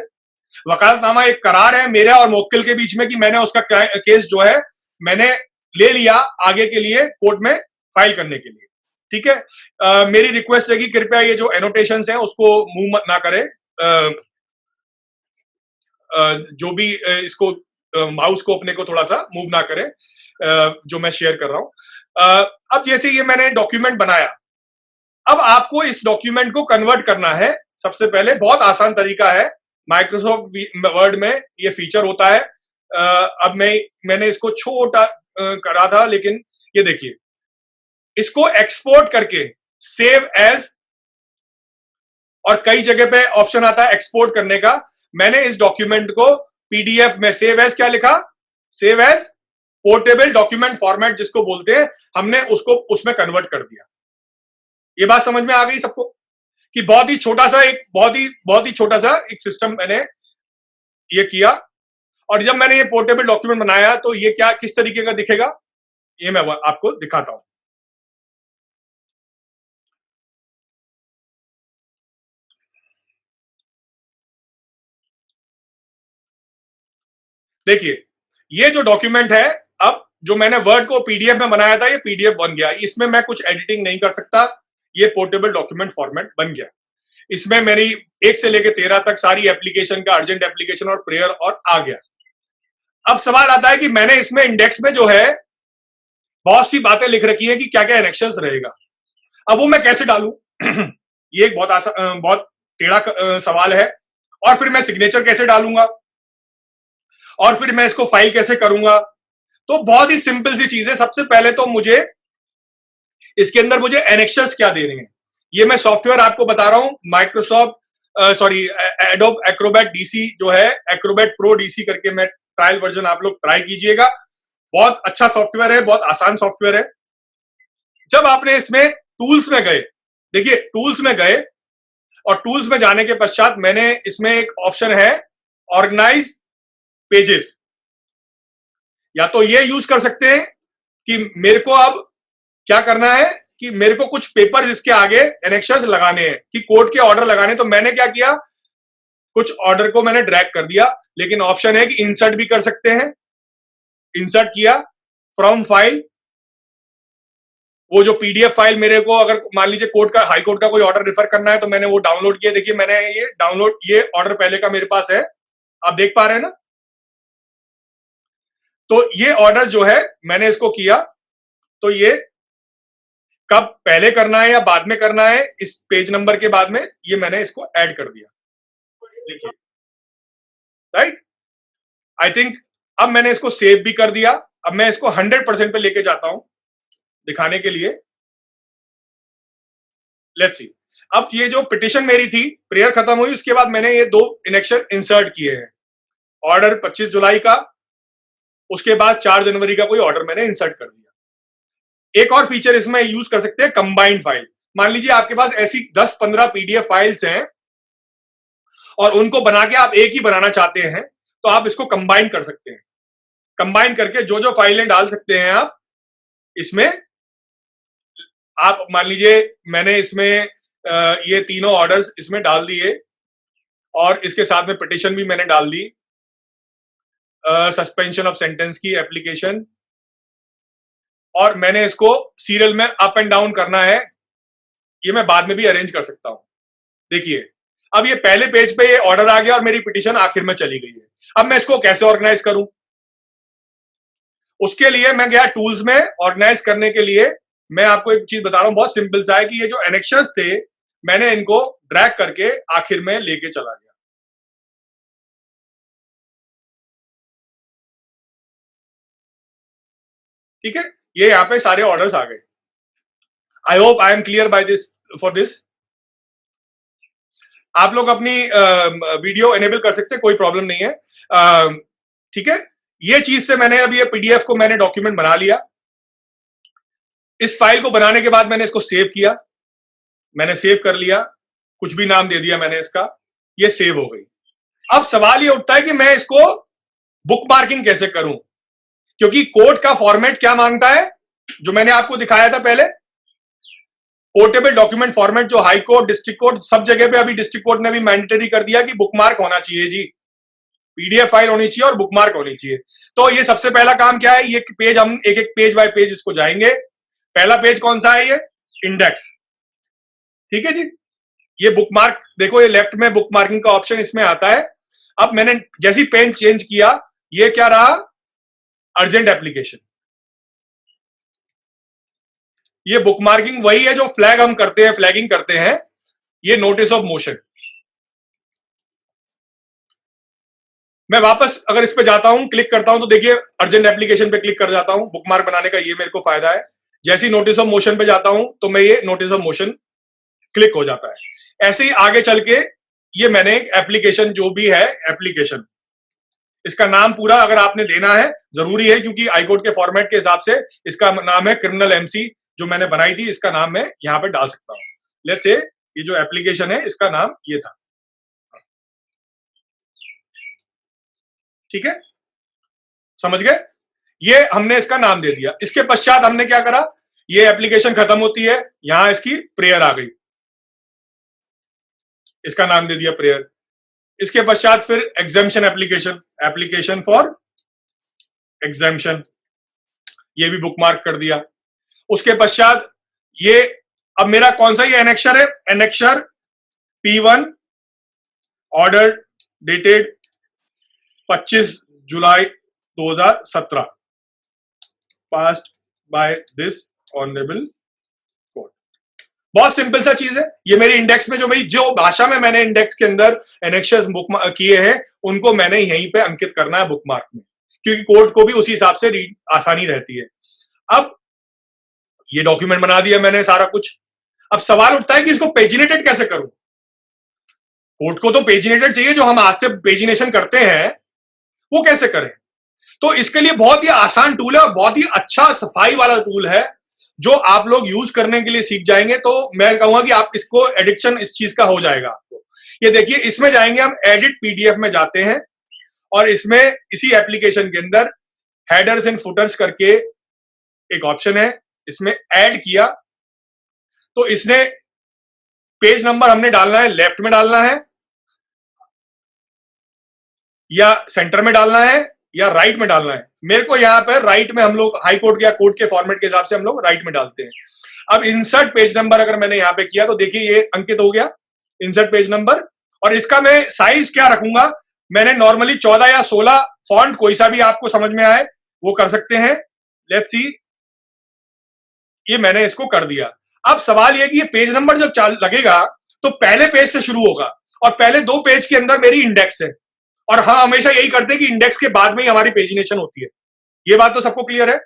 वकालतनामा एक करार है मेरे और मुवक्किल के बीच में कि मैंने उसका केस जो है मैंने ले लिया आगे के लिए कोर्ट में फाइल करने के लिए, ठीक है। मेरी रिक्वेस्ट है कि कृपया ये जो एनोटेशंस हैं उसको मूव मत ना करें, जो भी इसको माउस को अपने को थोड़ा सा मूव ना करें, जो मैं शेयर कर रहा हूं। अब जैसे ये मैंने डॉक्यूमेंट बनाया, अब आपको इस डॉक्यूमेंट को कन्वर्ट करना है। सबसे पहले बहुत आसान तरीका है, माइक्रोसॉफ्ट वर्ड में ये फीचर होता है। अब मैंने इसको छोटा करा था, लेकिन ये देखिए, इसको एक्सपोर्ट करके सेव एज, और कई जगह पे ऑप्शन आता है एक्सपोर्ट करने का। मैंने इस डॉक्यूमेंट को पीडीएफ में सेव एज क्या लिखा, save as portable document format जिसको बोलते हैं, हमने उसको उसमें कन्वर्ट कर दिया। ये बात समझ में आ गई सबको कि बहुत ही छोटा सा एक बहुत ही छोटा सा एक सिस्टम मैंने ये किया। और जब मैंने ये पोर्टेबल डॉक्यूमेंट बनाया तो ये क्या किस तरीके का दिखेगा, ये मैं आपको दिखाता हूं। देखिए, ये जो डॉक्यूमेंट है, अब जो मैंने वर्ड को पीडीएफ में बनाया था, ये पीडीएफ बन गया, इसमें मैं कुछ एडिटिंग नहीं कर सकता, ये पोर्टेबल डॉक्यूमेंट फॉर्मेट बन गया। इसमें मेरी 1 से लेकर 13 तक सारी एप्लीकेशन का अर्जेंट एप्लीकेशन और प्रेयर और आ गया। अब सवाल आता है कि मैंने इसमें इंडेक्स में जो है बहुत सी बातें लिख रखी है कि क्या क्या एनेक्शंस रहेगा, अब वो मैं कैसे डालूं ये एक बहुत टेढ़ा सवाल है। और फिर मैं सिग्नेचर कैसे डालूंगा, और फिर मैं इसको फाइल कैसे करूंगा। तो बहुत ही सिंपल सी चीज है। सबसे पहले तो मुझे इसके अंदर मुझे एनेक्शंस क्या देने हैं, ये मैं सॉफ्टवेयर आपको बता रहा हूं, माइक्रोसॉफ्ट एडोब एक्रोबैट डीसी जो है, एक्रोबैट प्रो डीसी करके, मैं ट्रायल वर्जन आप लोग ट्राई कीजिएगा, बहुत अच्छा सॉफ्टवेयर है, बहुत आसान सॉफ्टवेयर है। जब आपने इसमें टूल्स में गए, देखिए टूल्स में गए और टूल्स में जाने के पश्चात मैंने इसमें एक ऑप्शन है ऑर्गेनाइज पेजेस, या तो ये यूज कर सकते हैं कि मेरे को अब क्या करना है कि मेरे को कुछ पेपर जिसके आगे एनेक्शंस लगाने हैं, कि कोर्ट के ऑर्डर लगाने, तो मैंने क्या किया, कुछ ऑर्डर को मैंने ड्रैग कर दिया। लेकिन ऑप्शन है कि इंसर्ट भी कर सकते हैं, इंसर्ट किया फ्रॉम फाइल, वो जो पीडीएफ फाइल मेरे को अगर मान लीजिए कोर्ट का, हाई कोर्ट का कोई ऑर्डर रेफर करना है तो मैंने वो डाउनलोड किया। देखिए मैंने ये डाउनलोड, ये ऑर्डर पहले का मेरे पास है, आप देख पा रहे हैं ना। तो ये ऑर्डर जो है मैंने इसको किया, तो ये कब पहले करना है या बाद में करना है, इस पेज नंबर के बाद में, ये मैंने इसको ऐड कर दिया, देखिए, राइट। आई थिंक अब मैंने इसको सेव भी कर दिया। अब मैं इसको 100% पे लेके जाता हूं दिखाने के लिए। लेट्स सी, अब ये जो पिटिशन मेरी थी, प्रेयर खत्म हुई, उसके बाद मैंने ये 2 इनेक्शन इंसर्ट किए हैं। ऑर्डर 25 जुलाई का, उसके बाद 4 जनवरी का कोई ऑर्डर मैंने इंसर्ट कर दिया। एक और फीचर इसमें यूज कर सकते हैं, कंबाइंड फाइल। मान लीजिए आपके पास ऐसी 10-15 पीडीएफ फाइल्स हैं और उनको बना के आप एक ही बनाना चाहते हैं, तो आप इसको कंबाइन कर सकते हैं। कंबाइन करके जो जो फाइलें डाल सकते हैं आप इसमें, आप मान लीजिए मैंने इसमें ये तीनों ऑर्डर्स इसमें डाल दिए और इसके साथ में पिटिशन भी मैंने डाल दी, सस्पेंशन ऑफ सेंटेंस की एप्लीकेशन, और मैंने इसको सीरियल में अप एंड डाउन करना है, ये मैं बाद में भी अरेंज कर सकता हूं। देखिए अब ये पहले पेज पे ये ऑर्डर आ गया और मेरी पिटिशन आखिर में चली गई है। अब मैं इसको कैसे ऑर्गेनाइज करूं? उसके लिए मैं गया टूल्स में, ऑर्गेनाइज करने के लिए मैं आपको एक चीज बता रहा हूं, बहुत सिंपल सा है कि ये जो एनेक्शंस थे मैंने इनको ड्रैग करके आखिर में लेके चला गया। ठीक है, ये यहां पे सारे ऑर्डर्स आ गए। I hope I am clear by this for this. आप लोग अपनी वीडियो एनेबल कर सकते हैं, कोई प्रॉब्लम नहीं है। ठीक है, ये चीज से मैंने अब ये पीडीएफ को मैंने डॉक्यूमेंट बना लिया। इस फाइल को बनाने के बाद मैंने इसको सेव किया, मैंने सेव कर लिया, कुछ भी नाम दे दिया मैंने इसका, ये सेव हो गई। अब सवाल ये उठता है कि मैं इसको बुक मार्किंग कैसे करूं, क्योंकि कोर्ट का फॉर्मेट क्या मांगता है, जो मैंने आपको दिखाया था पहले, पोर्टेबल डॉक्यूमेंट फॉर्मेट, जो हाई कोर्ट, डिस्ट्रिक्ट कोर्ट, सब जगह पे अभी डिस्ट्रिक्ट कोर्ट ने भी मैंडेटरी कर दिया कि बुकमार्क होना चाहिए जी, पीडीएफ फाइल होनी चाहिए और बुकमार्क होनी चाहिए। तो ये सबसे पहला काम क्या है, ये पेज हम एक एक पेज बाय पेज इसको जाएंगे। पहला पेज कौन सा है, ये इंडेक्स। ठीक है जी, ये बुकमार्क देखो, ये लेफ्ट में बुकमार्किंग का ऑप्शन इसमें आता है। अब मैंने जैसी पेन चेंज किया, ये क्या रहा, अर्जेंट एप्लीकेशन। ये बुकमार्किंग वही है जो फ्लैग हम करते हैं, फ्लैगिंग करते हैं। ये नोटिस ऑफ मोशन। मैं वापस अगर इस पे जाता हूं, क्लिक करता हूं, तो देखिए अर्जेंट एप्लीकेशन पे क्लिक कर जाता हूं। बुकमार्क बनाने का ये मेरे को फायदा है। जैसे ही नोटिस ऑफ मोशन पे जाता हूं तो मैं ये नोटिस ऑफ मोशन क्लिक हो जाता है। ऐसे ही आगे चल के ये मैंने एक एप्लीकेशन जो भी है, एप्लीकेशन, इसका नाम पूरा अगर आपने देना है जरूरी है, क्योंकि हाईकोर्ट के फॉर्मेट के हिसाब से इसका नाम है क्रिमिनल एमसी, जो मैंने बनाई थी, इसका नाम मैं यहां पे डाल सकता हूं। लेट्स से ये जो एप्लीकेशन है इसका नाम ये था। ठीक है, समझ गए, ये हमने इसका नाम दे दिया। इसके पश्चात हमने क्या करा, ये एप्लीकेशन खत्म होती है, यहां इसकी प्रेयर आ गई, इसका नाम दे दिया प्रेयर। इसके पश्चात फिर examination application, application for examination, ये भी बुकमार्क कर दिया। उसके पश्चात ये अब मेरा कौन सा ये एनेक्शर है, annexure P1, order dated 25 July 2017, passed by this honourable court. बहुत सिंपल सा चीज है। ये मेरी इंडेक्स में जो भाषा में मैंने इंडेक्स के अंदर एनेक्शर्स बुक किए हैं, उनको मैंने यहीं पे अंकित करना है बुकमार्क में, क्योंकि कोर्ट को भी उसी हिसाब से रीड आसानी रहती है। अब ये डॉक्यूमेंट बना दिया मैंने सारा कुछ। अब सवाल उठता है कि इसको पेजिनेटेड कैसे करूं। कोर्ट को तो पेजिनेटेड चाहिए, जो हम हाथ से पेजिनेशन करते हैं वो कैसे करें। तो इसके लिए बहुत ही आसान टूल है और बहुत ही अच्छा सफाई वाला टूल है, जो आप लोग यूज करने के लिए सीख जाएंगे तो मैं कहूंगा कि आप इसको एडिक्शन इस चीज का हो जाएगा आपको। ये देखिए, इसमें जाएंगे हम, एडिट पीडीएफ में जाते हैं और इसमें इसी एप्लीकेशन के अंदर हेडर्स एंड फुटर्स करके एक ऑप्शन है, इसमें ऐड किया तो इसने पेज नंबर हमने डालना है, लेफ्ट में डालना है या सेंटर में डालना है या राइट में डालना है। मेरे को यहां पर राइट में, हम लोग हाई कोर्ट या कोर्ट के फॉर्मेट के हिसाब से हम लोग राइट में डालते हैं। अब इंसर्ट पेज नंबर अगर मैंने यहां पे किया तो देखिए ये अंकित हो गया, इंसर्ट पेज नंबर। और इसका मैं साइज क्या रखूंगा, मैंने नॉर्मली 14 या 16, फॉन्ट कोई सा भी आपको समझ में आए वो कर सकते हैं। लेट्स सी, ये मैंने इसको कर दिया। अब सवाल ये कि ये पेज नंबर जब लगेगा तो पहले पेज से शुरू होगा और पहले 2 पेज के अंदर मेरी इंडेक्स है। और हाँ, हमेशा यही करते हैं कि इंडेक्स के बाद में ही हमारी पेजिनेशन होती है। ये बात तो सबको क्लियर है।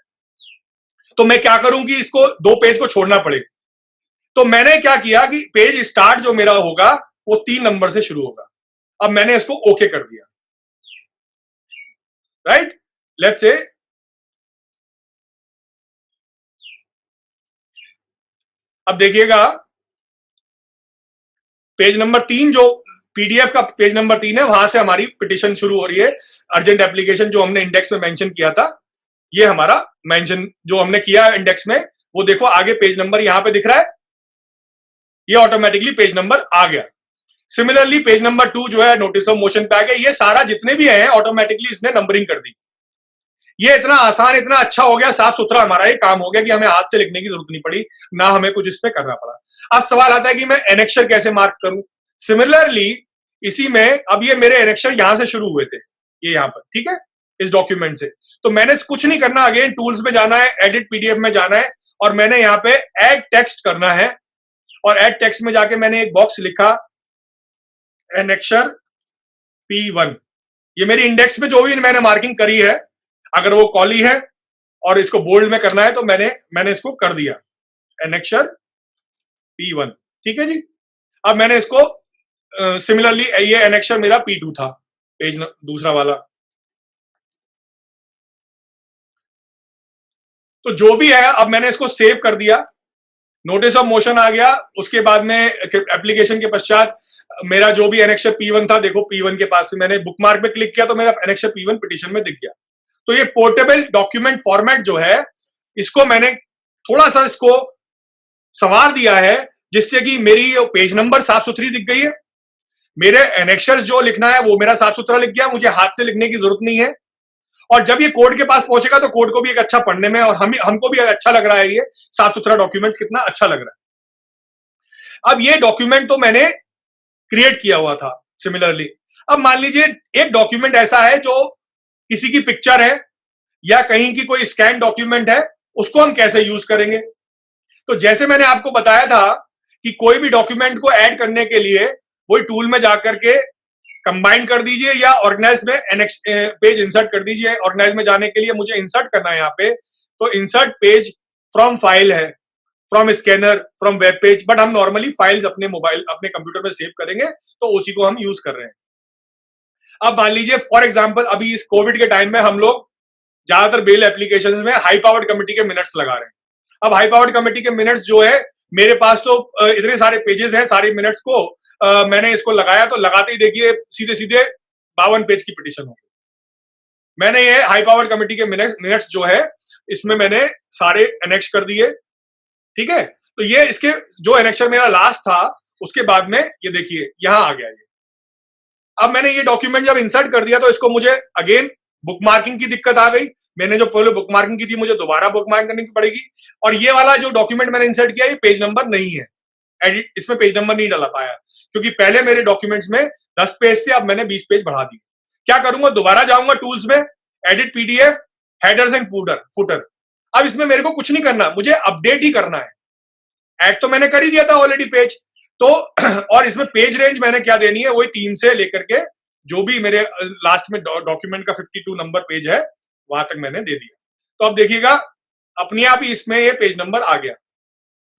तो मैं क्या करूं कि इसको 2 पेज को छोड़ना पड़े, तो मैंने क्या किया कि पेज स्टार्ट जो मेरा होगा वो 3 नंबर से शुरू होगा। अब मैंने इसको ओके कर दिया, राइट। लेट्स से अब देखिएगा पेज नंबर 3 जो पीडीएफ का पेज नंबर 3 है, वहां से हमारी पिटिशन शुरू हो रही है। अर्जेंट एप्लीकेशन जो हमने इंडेक्स में मेंशन किया था, ये हमारा मेंशन जो हमने किया है इंडेक्स में, वो देखो आगे पेज नंबर यहां पे दिख रहा है, ये ऑटोमेटिकली पेज नंबर आ गया। सिमिलरली पेज नंबर 2 जो है नोटिस ऑफ मोशन पे आ गया। ये सारा जितने भी है ऑटोमेटिकली इसने नंबरिंग कर दी। ये इतना आसान, इतना अच्छा हो गया, साफ सुथरा हमारा ये काम हो गया कि हमें हाथ से लिखने की जरूरत नहीं पड़ी, ना हमें कुछ इस पे करना पड़ा। अब सवाल आता है कि मैं एनेक्शर कैसे मार्क करूं। सिमिलरली इसी में अब ये मेरे एनेक्शर यहां से शुरू हुए थे, ये यहां पर, ठीक है, इस डॉक्यूमेंट से। तो मैंने कुछ नहीं करना, अगेन टूल्स में जाना है, एडिट पीडीएफ में जाना है, और मैंने यहाँ पे ऐड टेक्स्ट करना है। और ऐड टेक्स्ट में जाके मैंने एक बॉक्स लिखा एनेक्शर P1। ये मेरी इंडेक्स में जो भी मैंने मार्किंग करी है, अगर वो कॉली है और इसको बोल्ड में करना है तो मैंने इसको कर दिया एनेक्शर P1, ठीक है जी। अब मैंने इसको सिमिलरली ये एनेक्शर मेरा P2 था, पेज दूसरा वाला। तो जो भी है, अब मैंने इसको सेव कर दिया, नोटिस ऑफ मोशन आ गया। उसके बाद में एप्लीकेशन के पश्चात मेरा जो भी एनेक्शर P1 था, देखो P1 के पास में मैंने बुकमार्क पे क्लिक किया तो मेरा एनेक्शर P1 पिटीशन में दिख गया। तो ये पोर्टेबल डॉक्यूमेंट फॉर्मेट जो है, इसको मैंने थोड़ा सा इसको संवार दिया है, जिससे कि मेरी पेज नंबर साफ सुथरी दिख गई है। मेरे एनेक्शर्स जो लिखना है वो मेरा साफ सुथरा लिख गया, मुझे हाथ से लिखने की जरूरत नहीं है। और जब ये कोड के पास पहुंचेगा तो कोड को भी एक अच्छा पढ़ने में, और हमको भी अच्छा लग रहा है, ये साफ सुथरा डॉक्यूमेंट कितना अच्छा लग रहा है। अब ये डॉक्यूमेंट तो मैंने क्रिएट किया हुआ था सिमिलरली। अब मान लीजिए एक डॉक्यूमेंट ऐसा है जो किसी की पिक्चर है या कहीं की कोई स्कैन डॉक्यूमेंट है, उसको हम कैसे यूज करेंगे। तो जैसे मैंने आपको बताया था कि कोई भी डॉक्यूमेंट को ऐड करने के लिए वही टूल में जाकर के कंबाइन कर दीजिए या ऑर्गेनाइज में पेज इंसर्ट कर दीजिए। ऑर्गेनाइज में जाने के लिए मुझे इंसर्ट करना है यहाँ पे, तो इंसर्ट पेज फ्रॉम फाइल है, from scanner, from web page, but हम नॉर्मली फाइल्स अपने मोबाइल अपने कंप्यूटर में सेव करेंगे, तो उसी को हम यूज कर रहे हैं। अब मान लीजिए फॉर एग्जांपल अभी इस कोविड के टाइम में हम लोग ज्यादातर बेल एप्लीकेशंस में हाई पावर्ड कमिटी के मिनट्स लगा रहे हैं। अब हाई पावर्ड कमिटी के मिनट्स जो है, मेरे पास तो इतने सारे पेजेस हैं, सारे मिनट्स को मैंने इसको लगाया तो लगाते ही देखिए सीधे सीधे 52 पेज की पिटीशन हो गई। मैंने ये हाई पावर्ड कमिटी के मिनट्स जो है, इसमें मैंने सारे एनेक्स कर दिए, ठीक है। तो ये इसके जो एनेक्शर मेरा लास्ट था, उसके बाद में ये देखिए यहां आ गया ये। अब मैंने ये डॉक्यूमेंट जब इंसर्ट कर दिया तो इसको मुझे अगेन बुकमार्किंग की दिक्कत आ गई। मैंने जो पहले बुकमार्किंग की थी, मुझे दोबारा बुकमार्क करनी पड़ेगी। और ये वाला जो डॉक्यूमेंट मैंने इंसर्ट किया, ये पेज नंबर नहीं है, एडिट इसमें पेज नंबर नहीं डाला पाया, क्योंकि पहले मेरे डॉक्यूमेंट्स में 10 पेज थे, अब मैंने 20 पेज बढ़ा दिए। क्या करूंगा, दोबारा जाऊंगा टूल्स में, edit PDF, headers and footer. अब इसमें मेरे को कुछ नहीं करना, मुझे अपडेट ही करना है। ऐड तो मैंने कर ही दिया था ऑलरेडी पेज, तो और इसमें पेज रेंज मैंने क्या देनी है, वही 3 से लेकर के जो भी मेरे लास्ट में डॉक्यूमेंट का 52 नंबर पेज है, वहां तक मैंने दे दिया। तो अब देखिएगा अपने आप ही इसमें ये पेज नंबर आ गया,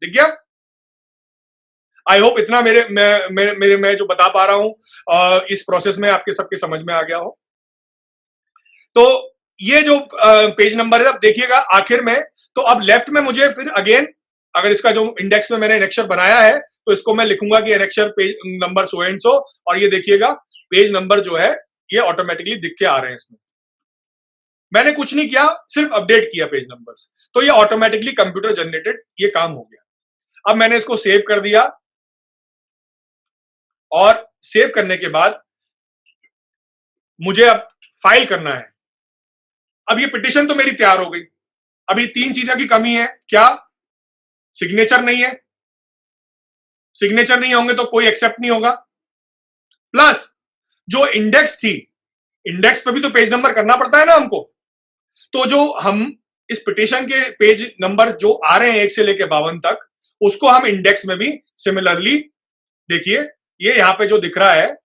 दिख गया। आई होप इतना मैं जो बता पा रहा हूं इस प्रोसेस में आपके सबके समझ में आ गया हो। तो ये जो पेज नंबर है, अब देखिएगा आखिर में, तो अब लेफ्ट में मुझे फिर अगेन, अगर इसका जो इंडेक्स में मैंने एनेक्शर बनाया है, तो इसको मैं लिखूंगा कि annexure page number so and सो, और ये देखिएगा पेज नंबर जो है ये ऑटोमेटिकली दिख के आ रहे हैं इसमें। मैंने कुछ नहीं किया, सिर्फ अपडेट किया पेज नंबर्स, तो ये ऑटोमेटिकली कंप्यूटर जनरेटेड ये काम हो गया। अब मैंने इसको सेव कर दिया, और सेव करने के बाद मुझे अब फाइल करना है। अब ये पिटीशन तो मेरी तैयार हो गई। अभी 3 चीजों की कमी है, क्या? सिग्नेचर नहीं है, सिग्नेचर नहीं होंगे तो कोई एक्सेप्ट नहीं होगा, प्लस जो इंडेक्स थी, इंडेक्स पे भी तो पेज नंबर करना पड़ता है ना हमको। तो जो हम इस पिटीशन के पेज नंबर जो आ रहे हैं 1 से लेकर 52 तक, उसको हम इंडेक्स में भी सिमिलरली, देखिए ये यहां पे जो दिख रहा है,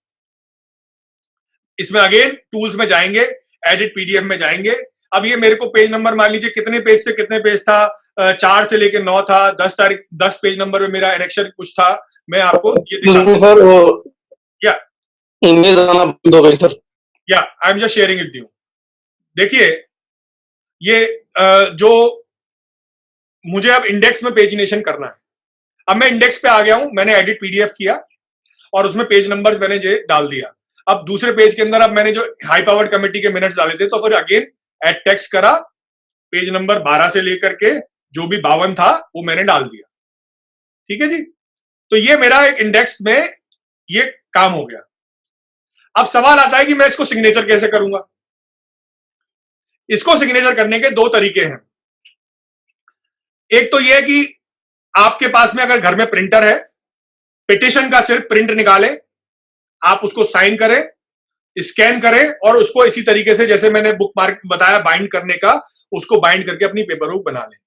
इसमें अगेन टूल्स में जाएंगे, एडिट पीडीएफ में जाएंगे। अब ये मेरे को पेज नंबर मान लीजिए कितने पेज से कितने पेज था, 4 से लेकर 9 था, 10 पेज नंबर में मेरा एनेक्शर कुछ था। मैं आपको ये दिखा सर, वो या इमेज आना बंद हो गई सर। या I am just sharing with you. देखिए ये जो मुझे अब इंडेक्स में पेजिनेशन करना है। अब मैं इंडेक्स पे आ गया हूं, मैंने एडिट पीडीएफ किया, और उसमें पेज नंबर मैंने जो डाल दिया। अब दूसरे पेज के अंदर अब मैंने जो हाई पावर्ड कमेटी के मिनट्स डाले थे, तो फिर अगेन एड टेक्स्ट करा, पेज नंबर 12 से लेकर के जो भी 52 था वो मैंने डाल दिया। ठीक है जी, तो ये मेरा एक इंडेक्स में ये काम हो गया। अब सवाल आता है कि मैं इसको सिग्नेचर कैसे करूंगा। इसको सिग्नेचर करने के दो तरीके हैं। एक तो यह कि आपके पास में अगर घर में प्रिंटर है, पिटिशन का सिर्फ प्रिंट निकालें, आप उसको साइन करें, स्कैन करें और उसको इसी तरीके से जैसे मैंने बुक मार्क बताया बाइंड करने का, उसको बाइंड करके अपनी पेपर बुक बना लें,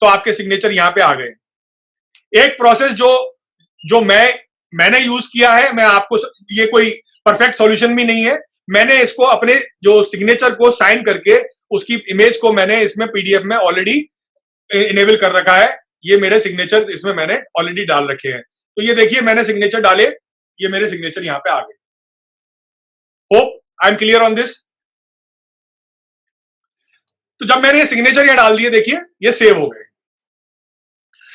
तो आपके सिग्नेचर यहां पे आ गए। एक प्रोसेस जो मैंने यूज किया है, मैं आपको, ये कोई परफेक्ट सॉल्यूशन भी नहीं है, मैंने इसको अपने जो सिग्नेचर को साइन करके उसकी इमेज को मैंने इसमें पीडीएफ में ऑलरेडी इनेबल कर रखा है। ये मेरे सिग्नेचर इसमें मैंने ऑलरेडी डाल रखे हैं। तो ये देखिए मैंने सिग्नेचर डाले, ये मेरे सिग्नेचर यहां पे आ गए। Hope I am clear on this. तो जब मैंने ये सिग्नेचर यहां डाल दिए, देखिए ये सेव हो गए।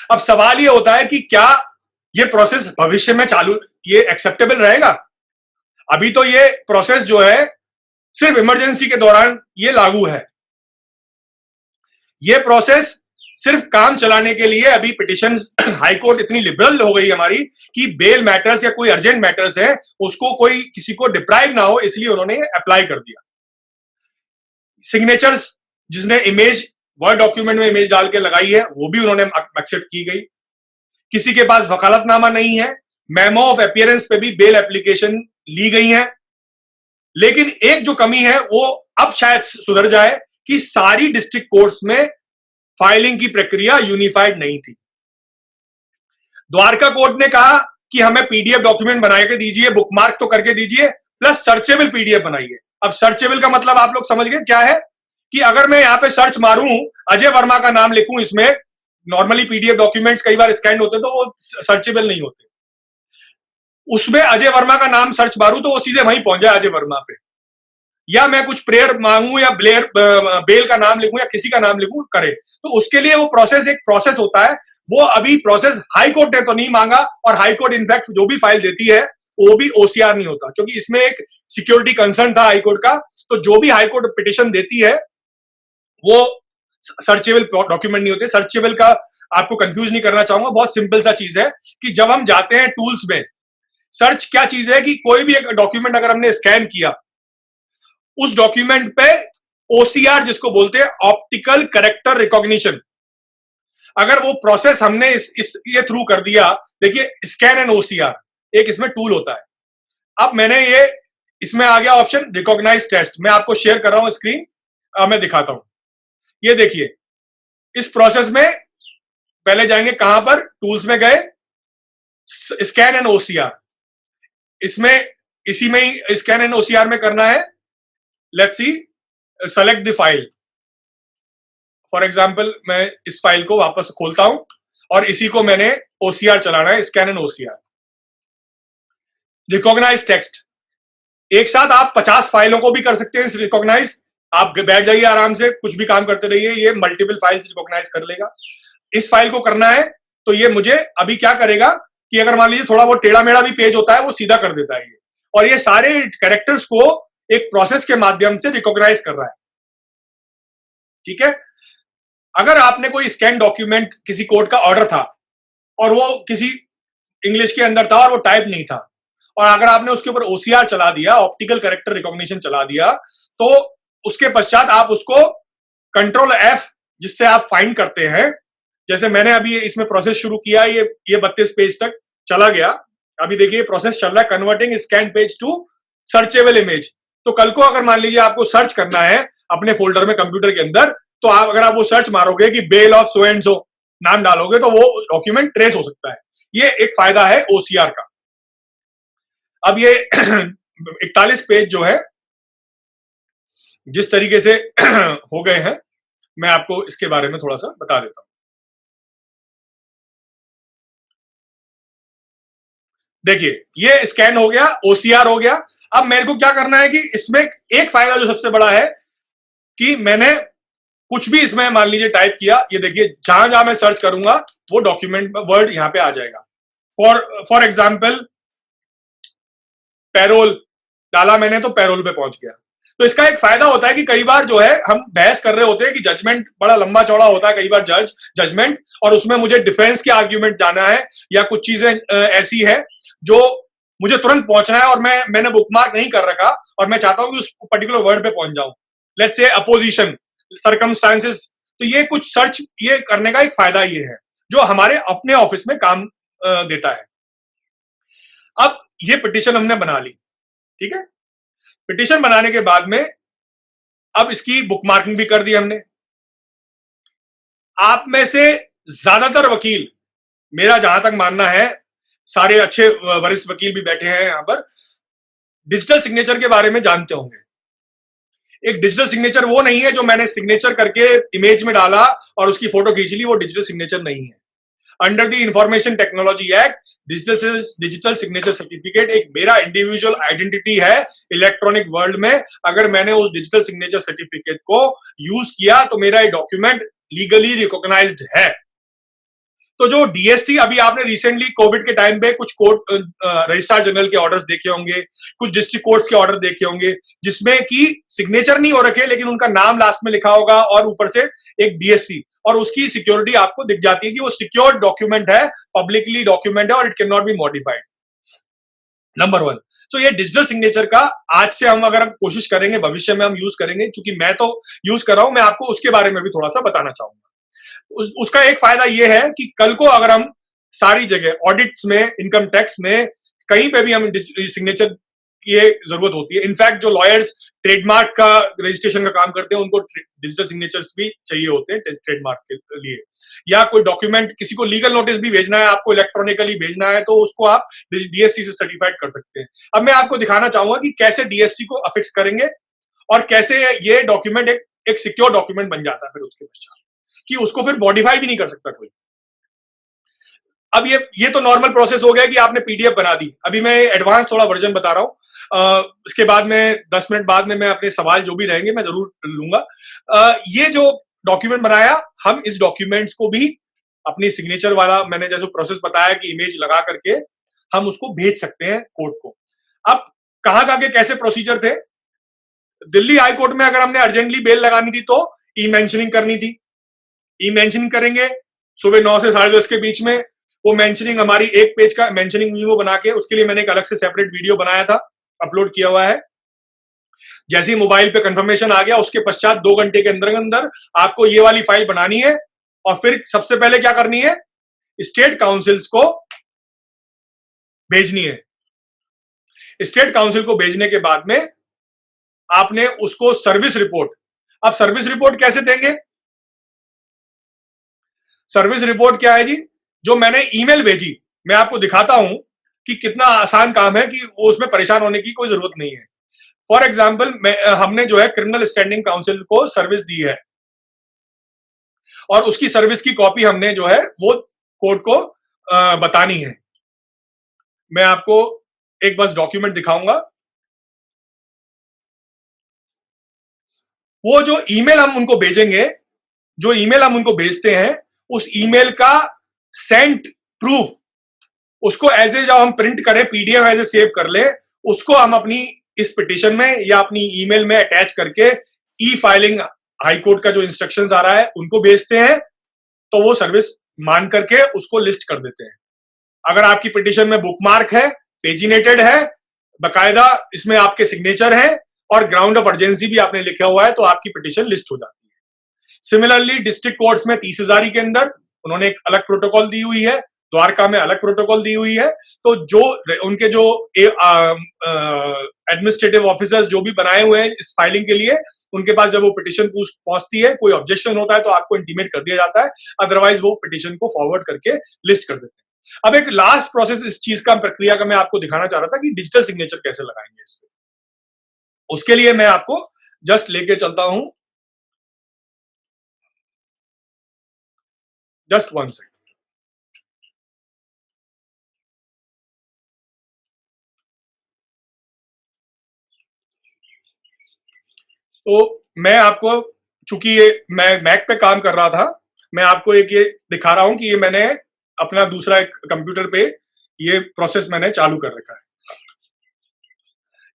अब सवाल ये होता है कि क्या ये प्रोसेस भविष्य में चालू, ये एक्सेप्टेबल रहेगा? अभी तो ये प्रोसेस जो है सिर्फ इमरजेंसी के दौरान ये लागू है। ये प्रोसेस सिर्फ काम चलाने के लिए, अभी पिटिशन हाईकोर्ट इतनी लिबरल हो गई हमारी कि बेल मैटर्स या कोई अर्जेंट मैटर्स है उसको कोई किसी को डिप्राइव ना हो, इसलिए उन्होंने अप्लाई कर दिया। सिग्नेचर्स जिसने इमेज वर्ड डॉक्यूमेंट में इमेज डाल के लगाई है वो भी उन्होंने एक्सेप्ट की गई। किसी के पास वकालतनामा नहीं है, मेमो ऑफ अपीयरेंस पे भी बेल एप्लीकेशन ली गई है। लेकिन एक जो कमी है वो अब शायद सुधर जाए कि सारी डिस्ट्रिक्ट कोर्ट्स में फाइलिंग की प्रक्रिया यूनिफाइड नहीं थी। द्वारका कोर्ट ने कहा कि हमें पीडीएफ डॉक्यूमेंट बना के दीजिए, बुकमार्क तो करके दीजिए, प्लस सर्चेबल पीडीएफ बनाइए। अब सर्चेबल का मतलब आप लोग समझ गए क्या है कि अगर मैं यहां पे सर्च मारूं, अजय वर्मा का नाम लिखूं इसमें, नॉर्मली पीडीएफ डॉक्यूमेंट्स कई बार स्कैन होते तो वो सर्चेबल नहीं होते, उसमें अजय वर्मा का नाम सर्च मारूं तो वो सीधे वहीं पहुंच जाए अजय वर्मा पे। या मैं कुछ प्रेयर मांगू या बेल का नाम लिखूं या किसी का नाम लिखूं करे, तो उसके लिए वो प्रोसेस एक प्रोसेस होता है। वो अभी प्रोसेस हाई कोर्ट ने तो नहीं मांगा, और हाई कोर्ट इनफैक्ट जो भी फाइल देती है वो भी ओसीआर नहीं होता, क्योंकि इसमें एक सिक्योरिटी कंसर्न था हाई कोर्ट का। तो जो भी हाई कोर्ट पिटिशन देती है वो सर्चेबल डॉक्यूमेंट नहीं होते। सर्चेबल का आपको कंफ्यूज नहीं करना चाहूंगा, बहुत सिंपल सा चीज है कि जब हम जाते हैं टूल्स में, सर्च क्या चीज है कि कोई भी एक डॉक्यूमेंट अगर हमने स्कैन किया, उस डॉक्यूमेंट पे ओसीआर जिसको बोलते हैं ऑप्टिकल कैरेक्टर रिकॉग्निशन, अगर वो प्रोसेस हमने ये थ्रू कर दिया, देखिए स्कैन एंड ओसीआर एक इसमें टूल होता है। अब मैंने ये इसमें आ गया ऑप्शन रिकॉग्नाइज टेस्ट, मैं आपको शेयर कर रहा हूं स्क्रीन, मैं दिखाता हूं। ये देखिए इस प्रोसेस में पहले जाएंगे कहां पर, टूल्स में गए, स्कैन एंड ओसीआर, इसमें इसी में ही स्कैन एंड ओसीआर में करना है। Let's see, select the file. For example मैं इस फाइल को वापस खोलता हूं और इसी को मैंने ओसीआर चलाना है, scan and OCR. Recognize text, एक साथ आप 50 फाइलों को भी कर सकते हैं रिकॉग्नाइज। आप बैठ जाइए आराम से, कुछ भी काम करते रहिए, ये मल्टीपल फाइल्स रिकॉग्नाइज कर लेगा। इस फाइल को करना है तो ये मुझे अभी क्या करेगा कि अगर मान लीजिए थोड़ा बहुत टेढ़ा मेढ़ा भी पेज होता है वो सीधा कर देता है ये, और ये सारे कैरेक्टर्स को एक प्रोसेस के माध्यम से रिकॉग्नाइज कर रहा है। ठीक है, अगर आपने कोई स्कैन डॉक्यूमेंट, किसी कोर्ट का ऑर्डर था और वो किसी इंग्लिश के अंदर था और वो टाइप नहीं था, और अगर आपने उसके ऊपर ओसीआर चला दिया, ऑप्टिकल कैरेक्टर रिकॉग्निशन चला दिया, तो उसके पश्चात आप उसको कंट्रोल एफ जिससे आप फाइंड करते हैं, जैसे मैंने अभी इसमें प्रोसेस शुरू किया, ये 32 पेज तक चला गया। अभी देखिए प्रोसेस चल रहा है, converting scan page to searchable image. तो कल को अगर मान लीजिए आपको सर्च करना है अपने फोल्डर में कंप्यूटर के अंदर, तो आप अगर आप वो सर्च मारोगे कि bail of so and so, नाम डालोगे तो वो डॉक्यूमेंट ट्रेस हो सकता है। ये एक फायदा है ओसीआर का। अब ये 41 पेज जो है जिस तरीके से हो गए हैं, मैं आपको इसके बारे में थोड़ा सा बता देता हूं। देखिए ये स्कैन हो गया, ओसीआर हो गया। अब मेरे को क्या करना है कि इसमें एक फायदा जो सबसे बड़ा है कि मैंने कुछ भी इसमें मान लीजिए टाइप किया, ये देखिए जहां जहां मैं सर्च करूंगा वो डॉक्यूमेंट वर्ड यहां पे आ जाएगा। फॉर एग्जाम्पल पैरोल डाला मैंने तो पैरोल पे पहुंच गया। तो इसका एक फायदा होता है कि कई बार जो है हम बहस कर रहे होते हैं कि जजमेंट बड़ा लंबा चौड़ा होता है कई बार जजमेंट, और उसमें मुझे डिफेंस के आर्ग्यूमेंट जाना है या कुछ चीजें ऐसी है जो मुझे तुरंत पहुंचना है और मैंने बुकमार्क नहीं कर रखा और मैं चाहता हूं कि उस पर्टिकुलर वर्ड पे पहुंच जाऊं, लेट्स से अपोजिशन, सर्कमस्टांसेस। तो ये कुछ सर्च ये करने का एक फायदा ये है जो हमारे अपने ऑफिस में काम देता है। अब ये पिटीशन हमने बना ली, ठीक है। पिटीशन बनाने के बाद में अब इसकी बुकमार्किंग भी कर दी हमने। आप में से ज्यादातर वकील, मेरा जहां तक मानना है, सारे अच्छे वरिष्ठ वकील भी बैठे हैं यहां पर, डिजिटल सिग्नेचर के बारे में जानते होंगे। एक डिजिटल सिग्नेचर वो नहीं है जो मैंने सिग्नेचर करके इमेज में डाला और उसकी फोटो खींच ली, वो डिजिटल सिग्नेचर नहीं है। Under the information technology act, digital signature certificate एक मेरा इंडिविजुअल आइडेंटिटी है इलेक्ट्रॉनिक वर्ल्ड में। अगर मैंने उस डिजिटल सिग्नेचर सर्टिफिकेट को यूज किया तो मेरा ये डॉक्यूमेंट लीगली रिकॉग्नाइज्ड है। तो जो डीएससी, अभी आपने रिसेंटली कोविड के टाइम पे कुछ कोर्ट रजिस्ट्रार जनरल के ऑर्डर्स देखे होंगे, कुछ डिस्ट्रिक्ट कोर्ट्स के ऑर्डर देखे होंगे जिसमें कि सिग्नेचर नहीं हो रखे लेकिन उनका नाम लास्ट में लिखा होगा और ऊपर से एक डीएससी, और उसकी सिक्योरिटी आपको दिख जाती है कि वो सिक्योर्ड डॉक्यूमेंट है, पब्लिकली डॉक्यूमेंट है और it can not be modified. Number one. तो ये डिजिटल सिग्नेचर का आज से हम अगर कोशिश करेंगे, भविष्य में हम यूज करेंगे, क्योंकि मैं तो यूज कर रहा हूं, मैं आपको उसके बारे में भी थोड़ा सा बताना चाहूंगा। उसका एक फायदा ये है कि कल को अगर हम सारी जगह ऑडिट्स में, इनकम टैक्स में, कहीं पे भी हम सिग्नेचर की जरूरत होती है। इनफैक्ट जो लॉयर्स ट्रेडमार्क का रजिस्ट्रेशन का काम करते हैं उनको डिजिटल सिग्नेचर्स भी चाहिए होते हैं ट्रेडमार्क के लिए, या कोई डॉक्यूमेंट, किसी को लीगल नोटिस भी भेजना है, आपको इलेक्ट्रॉनिकली भेजना है, तो उसको आप डीएससी से सर्टिफाइड कर सकते हैं। अब मैं आपको दिखाना चाहूंगा कि कैसे डीएससी को अफिक्स करेंगे और कैसे ये डॉक्यूमेंट एक सिक्योर डॉक्यूमेंट बन जाता है फिर उसके पश्चात, कि उसको फिर मॉडिफाई भी नहीं कर सकता कोई। अब ये तो नॉर्मल प्रोसेस हो गया कि आपने पीडीएफ बना दी। अभी मैं एडवांस थोड़ा वर्जन बता रहा हूं, इसके बाद में 10 मिनट बाद में मैं अपने सवाल जो भी रहेंगे मैं जरूर लूंगा। ये जो डॉक्यूमेंट बनाया, हम इस डॉक्यूमेंट्स को भी अपनी सिग्नेचर वाला, मैंने जैसे प्रोसेस बताया कि इमेज लगा करके हम उसको भेज सकते हैं कोर्ट को। अब कहां के कैसे प्रोसीजर थे, दिल्ली हाई कोर्ट में अगर हमने अर्जेंटली बेल लगानी थी तो ई मेंशनिंग करनी थी। ई मेंशनिंग करेंगे सुबह 9 से 10:30 के बीच में। वो मेंशनिंग हमारी एक पेज का मेंशनिंग वीडियो बना के, उसके लिए मैंने एक अलग से सेपरेट वीडियो बनाया था, अपलोड किया हुआ है। जैसे ही मोबाइल पे कंफर्मेशन आ गया उसके पश्चात 2 घंटे के अंदर अंदर आपको ये वाली फाइल बनानी है और फिर सबसे पहले क्या करनी है, स्टेट काउंसिल्स को भेजनी है। स्टेट काउंसिल को भेजने के बाद में आपने उसको सर्विस रिपोर्ट, अब सर्विस रिपोर्ट कैसे देंगे? सर्विस रिपोर्ट क्या है जी, जो मैंने ईमेल भेजी, मैं आपको दिखाता हूं कि कितना आसान काम है, कि उसमें परेशान होने की कोई जरूरत नहीं है। फॉर एग्जाम्पल, हमने जो है क्रिमिनल स्टैंडिंग काउंसिल को सर्विस दी है और उसकी सर्विस की कॉपी हमने जो है वो कोर्ट को बतानी है। मैं आपको एक बस डॉक्यूमेंट दिखाऊंगा। वो जो ईमेल हम उनको भेजेंगे, जो ईमेल हम उनको भेजते हैं, उस ईमेल का सेंट प्रूफ, उसको एज ए जब हम प्रिंट करें, पीडीएफ एज ए सेव कर ले, उसको हम अपनी इस पिटीशन में या अपनी ईमेल में अटैच करके ई फाइलिंग, हाई कोर्ट का जो इंस्ट्रक्शंस आ रहा है उनको भेजते हैं, तो वो सर्विस मान करके उसको लिस्ट कर देते हैं। अगर आपकी पिटीशन में बुकमार्क है, पेजिनेटेड है, बकायदा इसमें आपके सिग्नेचर है और ग्राउंड ऑफ अर्जेंसी भी आपने लिखा हुआ है, तो आपकी पिटीशन लिस्ट हो जाती है। सिमिलरली डिस्ट्रिक्ट कोर्ट्स में 30,000 के अंदर उन्होंने एक अलग प्रोटोकॉल दी हुई है, द्वारका में अलग प्रोटोकॉल दी हुई है। तो जो उनके जो एडमिनिस्ट्रेटिव ऑफिसर्स जो भी बनाए हुए हैं इस फाइलिंग के लिए, उनके पास जब वो पिटीशन पहुंचती है, कोई ऑब्जेक्शन होता है तो आपको इंटीमेट कर दिया जाता है, अदरवाइज वो पिटीशन को फॉरवर्ड करके लिस्ट कर देते हैं। अब एक लास्ट प्रोसेस इस चीज का, प्रक्रिया का मैं आपको दिखाना चाह रहा था कि डिजिटल सिग्नेचर कैसे लगाएंगे इस पे। उसके लिए मैं आपको जस्ट लेके चलता हूं, जस्ट 1 सेकंड। तो मैं आपको, चूंकि ये मैं मैक पे काम कर रहा था, मैं आपको एक ये दिखा रहा हूं कि ये मैंने अपना दूसरा एक कंप्यूटर पे ये प्रोसेस मैंने चालू कर रखा है।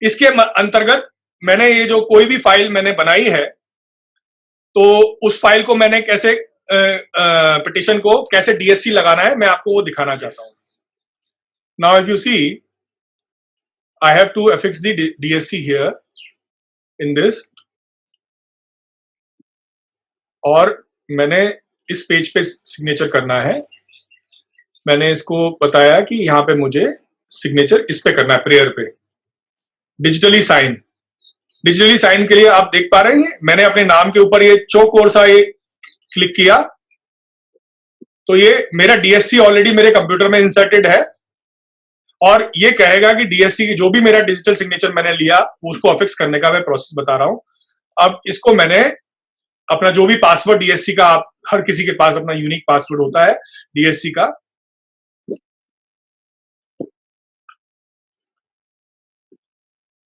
इसके अंतर्गत मैंने ये जो कोई भी फाइल मैंने बनाई है, तो उस फाइल को मैंने कैसे पिटिशन को कैसे डीएससी लगाना है, मैं आपको वो दिखाना चाहता हूं. Now if you see, I have to affix the DSC here in this, और मैंने इस पेज पे सिग्नेचर करना है. मैंने इसको बताया कि यहां पे मुझे सिग्नेचर इस पे करना है, प्रेयर पे, डिजिटली साइन. डिजिटली साइन के लिए आप देख पा रहे हैं मैंने अपने नाम के ऊपर ये चौकोर सा ये क्लिक किया, तो ये मेरा डीएससी ऑलरेडी मेरे कंप्यूटर में इंसर्टेड है, और ये कहेगा कि डीएससी की जो भी मेरा डिजिटल सिग्नेचर मैंने लिया उसको अफिक्स करने का मैं प्रोसेस बता रहा हूं. अब इसको मैंने अपना जो भी पासवर्ड डीएससी का, आप हर किसी के पास अपना यूनिक पासवर्ड होता है डीएससी का,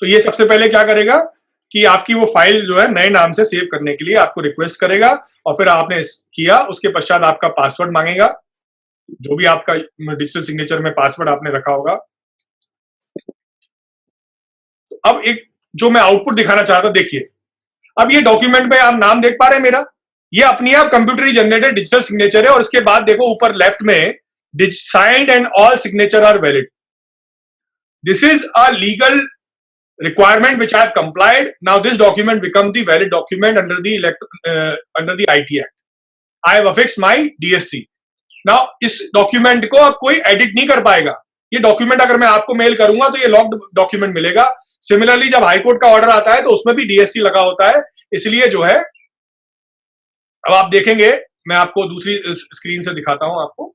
तो ये सबसे पहले क्या करेगा कि आपकी वो फाइल जो है नए नाम से सेव करने के लिए आपको रिक्वेस्ट करेगा, और फिर आपने किया, उसके पश्चात आपका पासवर्ड मांगेगा, जो भी आपका डिजिटल सिग्नेचर में पासवर्ड आपने रखा होगा. तो अब एक जो मैं आउटपुट दिखाना चाहता, देखिए अब ये डॉक्यूमेंट में आप नाम देख पा रहे हैं मेरा, ये अपनी आप कंप्यूटरी जनरेटेड डिजिटल सिग्नेचर है, और इसके बाद देखो ऊपर लेफ्ट में signed and all signature are valid. This is a legal requirement which I have complied. Now this document becomes the valid document under the IT Act. I have affixed my DSC. Now इस document को अब कोई edit नहीं कर पाएगा. ये document अगर मैं आपको मेल करूंगा तो ये लॉक्ड डॉक्यूमेंट मिलेगा. सिमिलरली जब हाईकोर्ट का ऑर्डर आता है तो उसमें भी डीएससी लगा होता है. इसलिए जो है, अब आप देखेंगे, मैं आपको दूसरी स्क्रीन से दिखाता हूं आपको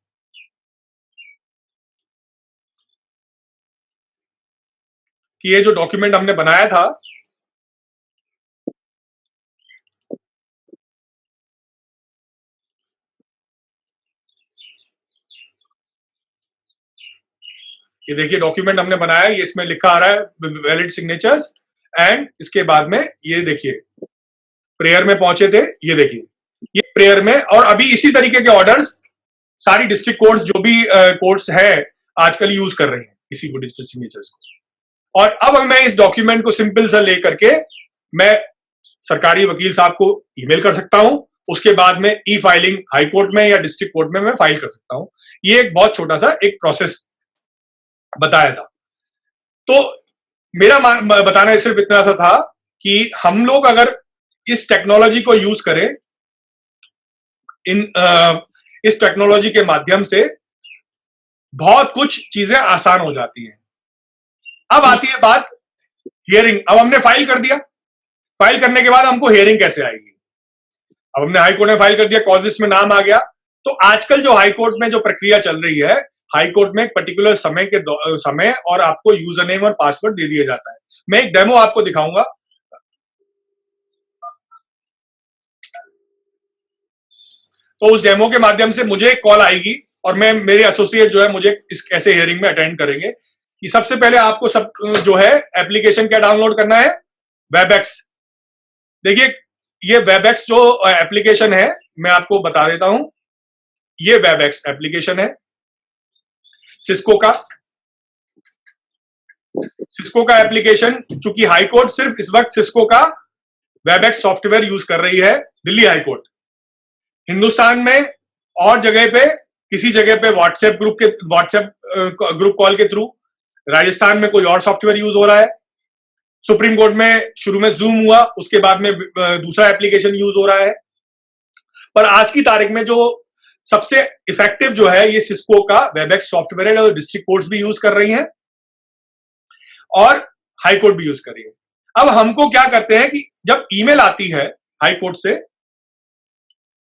कि ये जो डॉक्यूमेंट हमने बनाया था, ये देखिए डॉक्यूमेंट हमने बनाया, ये इसमें लिखा आ रहा है वैलिड सिग्नेचर्स, एंड इसके बाद में ये देखिए प्रेयर में पहुंचे थे, ये देखिए ये प्रेयर में, और अभी इसी तरीके के ऑर्डर्स सारी डिस्ट्रिक्ट कोर्ट्स जो भी कोर्ट्स है आजकल यूज कर रहे हैं इसी को, डिजिटल सिग्नेचर्स को. और अब मैं इस डॉक्यूमेंट को सिंपल सा लेकर के मैं सरकारी वकील साहब को ईमेल कर सकता हूं, उसके बाद में ई फाइलिंग हाई कोर्ट में या डिस्ट्रिक्ट कोर्ट में मैं फाइल कर सकता हूं. ये एक बहुत छोटा सा एक प्रोसेस बताया था. तो मेरा बताना सिर्फ इतना सा था कि हम लोग अगर इस टेक्नोलॉजी को यूज करें, इस टेक्नोलॉजी के माध्यम से बहुत कुछ चीजें आसान हो जाती हैं. अब आती है बात हियरिंग. अब हमने फाइल कर दिया, फाइल करने के बाद हमको हियरिंग कैसे आएगी. अब हमने हाई कोर्ट में फाइल कर दिया, कॉज लिस्ट में नाम आ गया. तो आजकल जो हाई कोर्ट में जो प्रक्रिया चल रही है, हाई कोर्ट में एक पर्टिकुलर समय और आपको यूजर नेम और पासवर्ड दे दिया जाता है. मैं एक डेमो आपको दिखाऊंगा. तो उस डेमो के माध्यम से मुझे एक कॉल आएगी और मैं, मेरे एसोसिएट जो है मुझे इस कैसे हियरिंग में अटेंड करेंगे. कि सबसे पहले आपको सब जो है एप्लीकेशन क्या डाउनलोड करना है, वेबएक्स. देखिए ये वेबएक्स जो एप्लीकेशन है मैं आपको बता देता हूं. ये वेबएक्स एप्लीकेशन है सिस्को का एप्लीकेशन. चूंकि हाई कोर्ट सिर्फ इस वक्त सिस्को का वेबएक्स सॉफ्टवेयर यूज कर रही है, दिल्ली हाई कोर्ट. हिंदुस्तान में और जगह पे, किसी जगह पे व्हाट्सएप ग्रुप कॉल के थ्रू, राजस्थान में कोई और सॉफ्टवेयर यूज हो रहा है. सुप्रीम कोर्ट में शुरू में जूम हुआ, उसके बाद में दूसरा एप्लीकेशन यूज हो रहा है. पर आज की तारीख में जो सबसे इफेक्टिव जो है ये सिस्को का वेबएक्स सॉफ्टवेयर है, और डिस्ट्रिक्ट कोर्ट्स भी यूज कर रही हैं और हाई कोर्ट भी यूज कर रही है. अब हमको क्या करते हैं कि जब ईमेल आती है हाई कोर्ट से,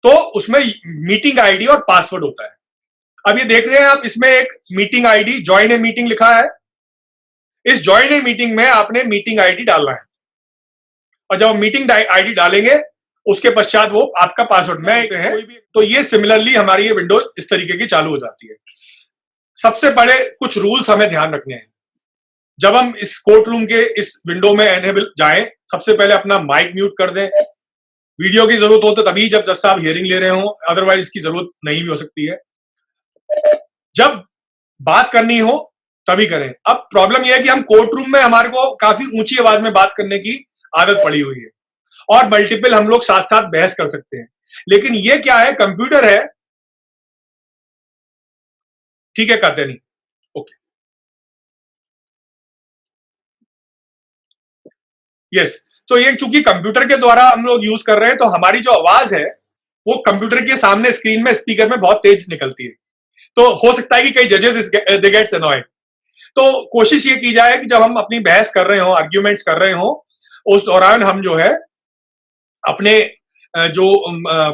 तो उसमें मीटिंग आईडी और पासवर्ड होता है. अब ये देख रहे हैं आप, इसमें एक meeting ID, join a meeting लिखा है. इस ज्वाइन ए मीटिंग में आपने मीटिंग आईडी डालना है, और जब मीटिंग आईडी डालेंगे उसके पश्चात वो आपका पासवर्ड में है. तो ये सिमिलरली हमारी ये विंडो इस तरीके की चालू हो जाती है. सबसे बड़े कुछ रूल्स हमें ध्यान रखने हैं जब हम इस कोर्ट रूम के इस विंडो में एनेबल जाएं. सबसे पहले अपना माइक म्यूट कर दें. वीडियो की जरूरत हो तो तभी जब जज साहब हियरिंग ले रहे हो, अदरवाइज इसकी जरूरत नहीं भी हो सकती है. जब बात करनी हो तभी करें। अब प्रॉब्लम यह है कि हम कोर्ट रूम में हमारे को काफी ऊंची आवाज में बात करने की आदत पड़ी हुई है और मल्टीपल हम लोग साथ साथ बहस कर सकते हैं, लेकिन ये क्या है, कंप्यूटर है, ठीक है, कहते नहीं, ओके, यस। तो ये चूंकि कंप्यूटर के द्वारा हम लोग यूज कर रहे हैं, तो हमारी जो आवाज है वो कंप्यूटर के सामने स्क्रीन में स्पीकर में बहुत तेज निकलती है। तो हो सकता है कि कई जजेस दे गेट्स अनॉयड। तो कोशिश ये की जाए कि जब हम अपनी बहस कर रहे हो, आर्ग्यूमेंट्स कर रहे हो, उस दौरान हम जो है अपने जो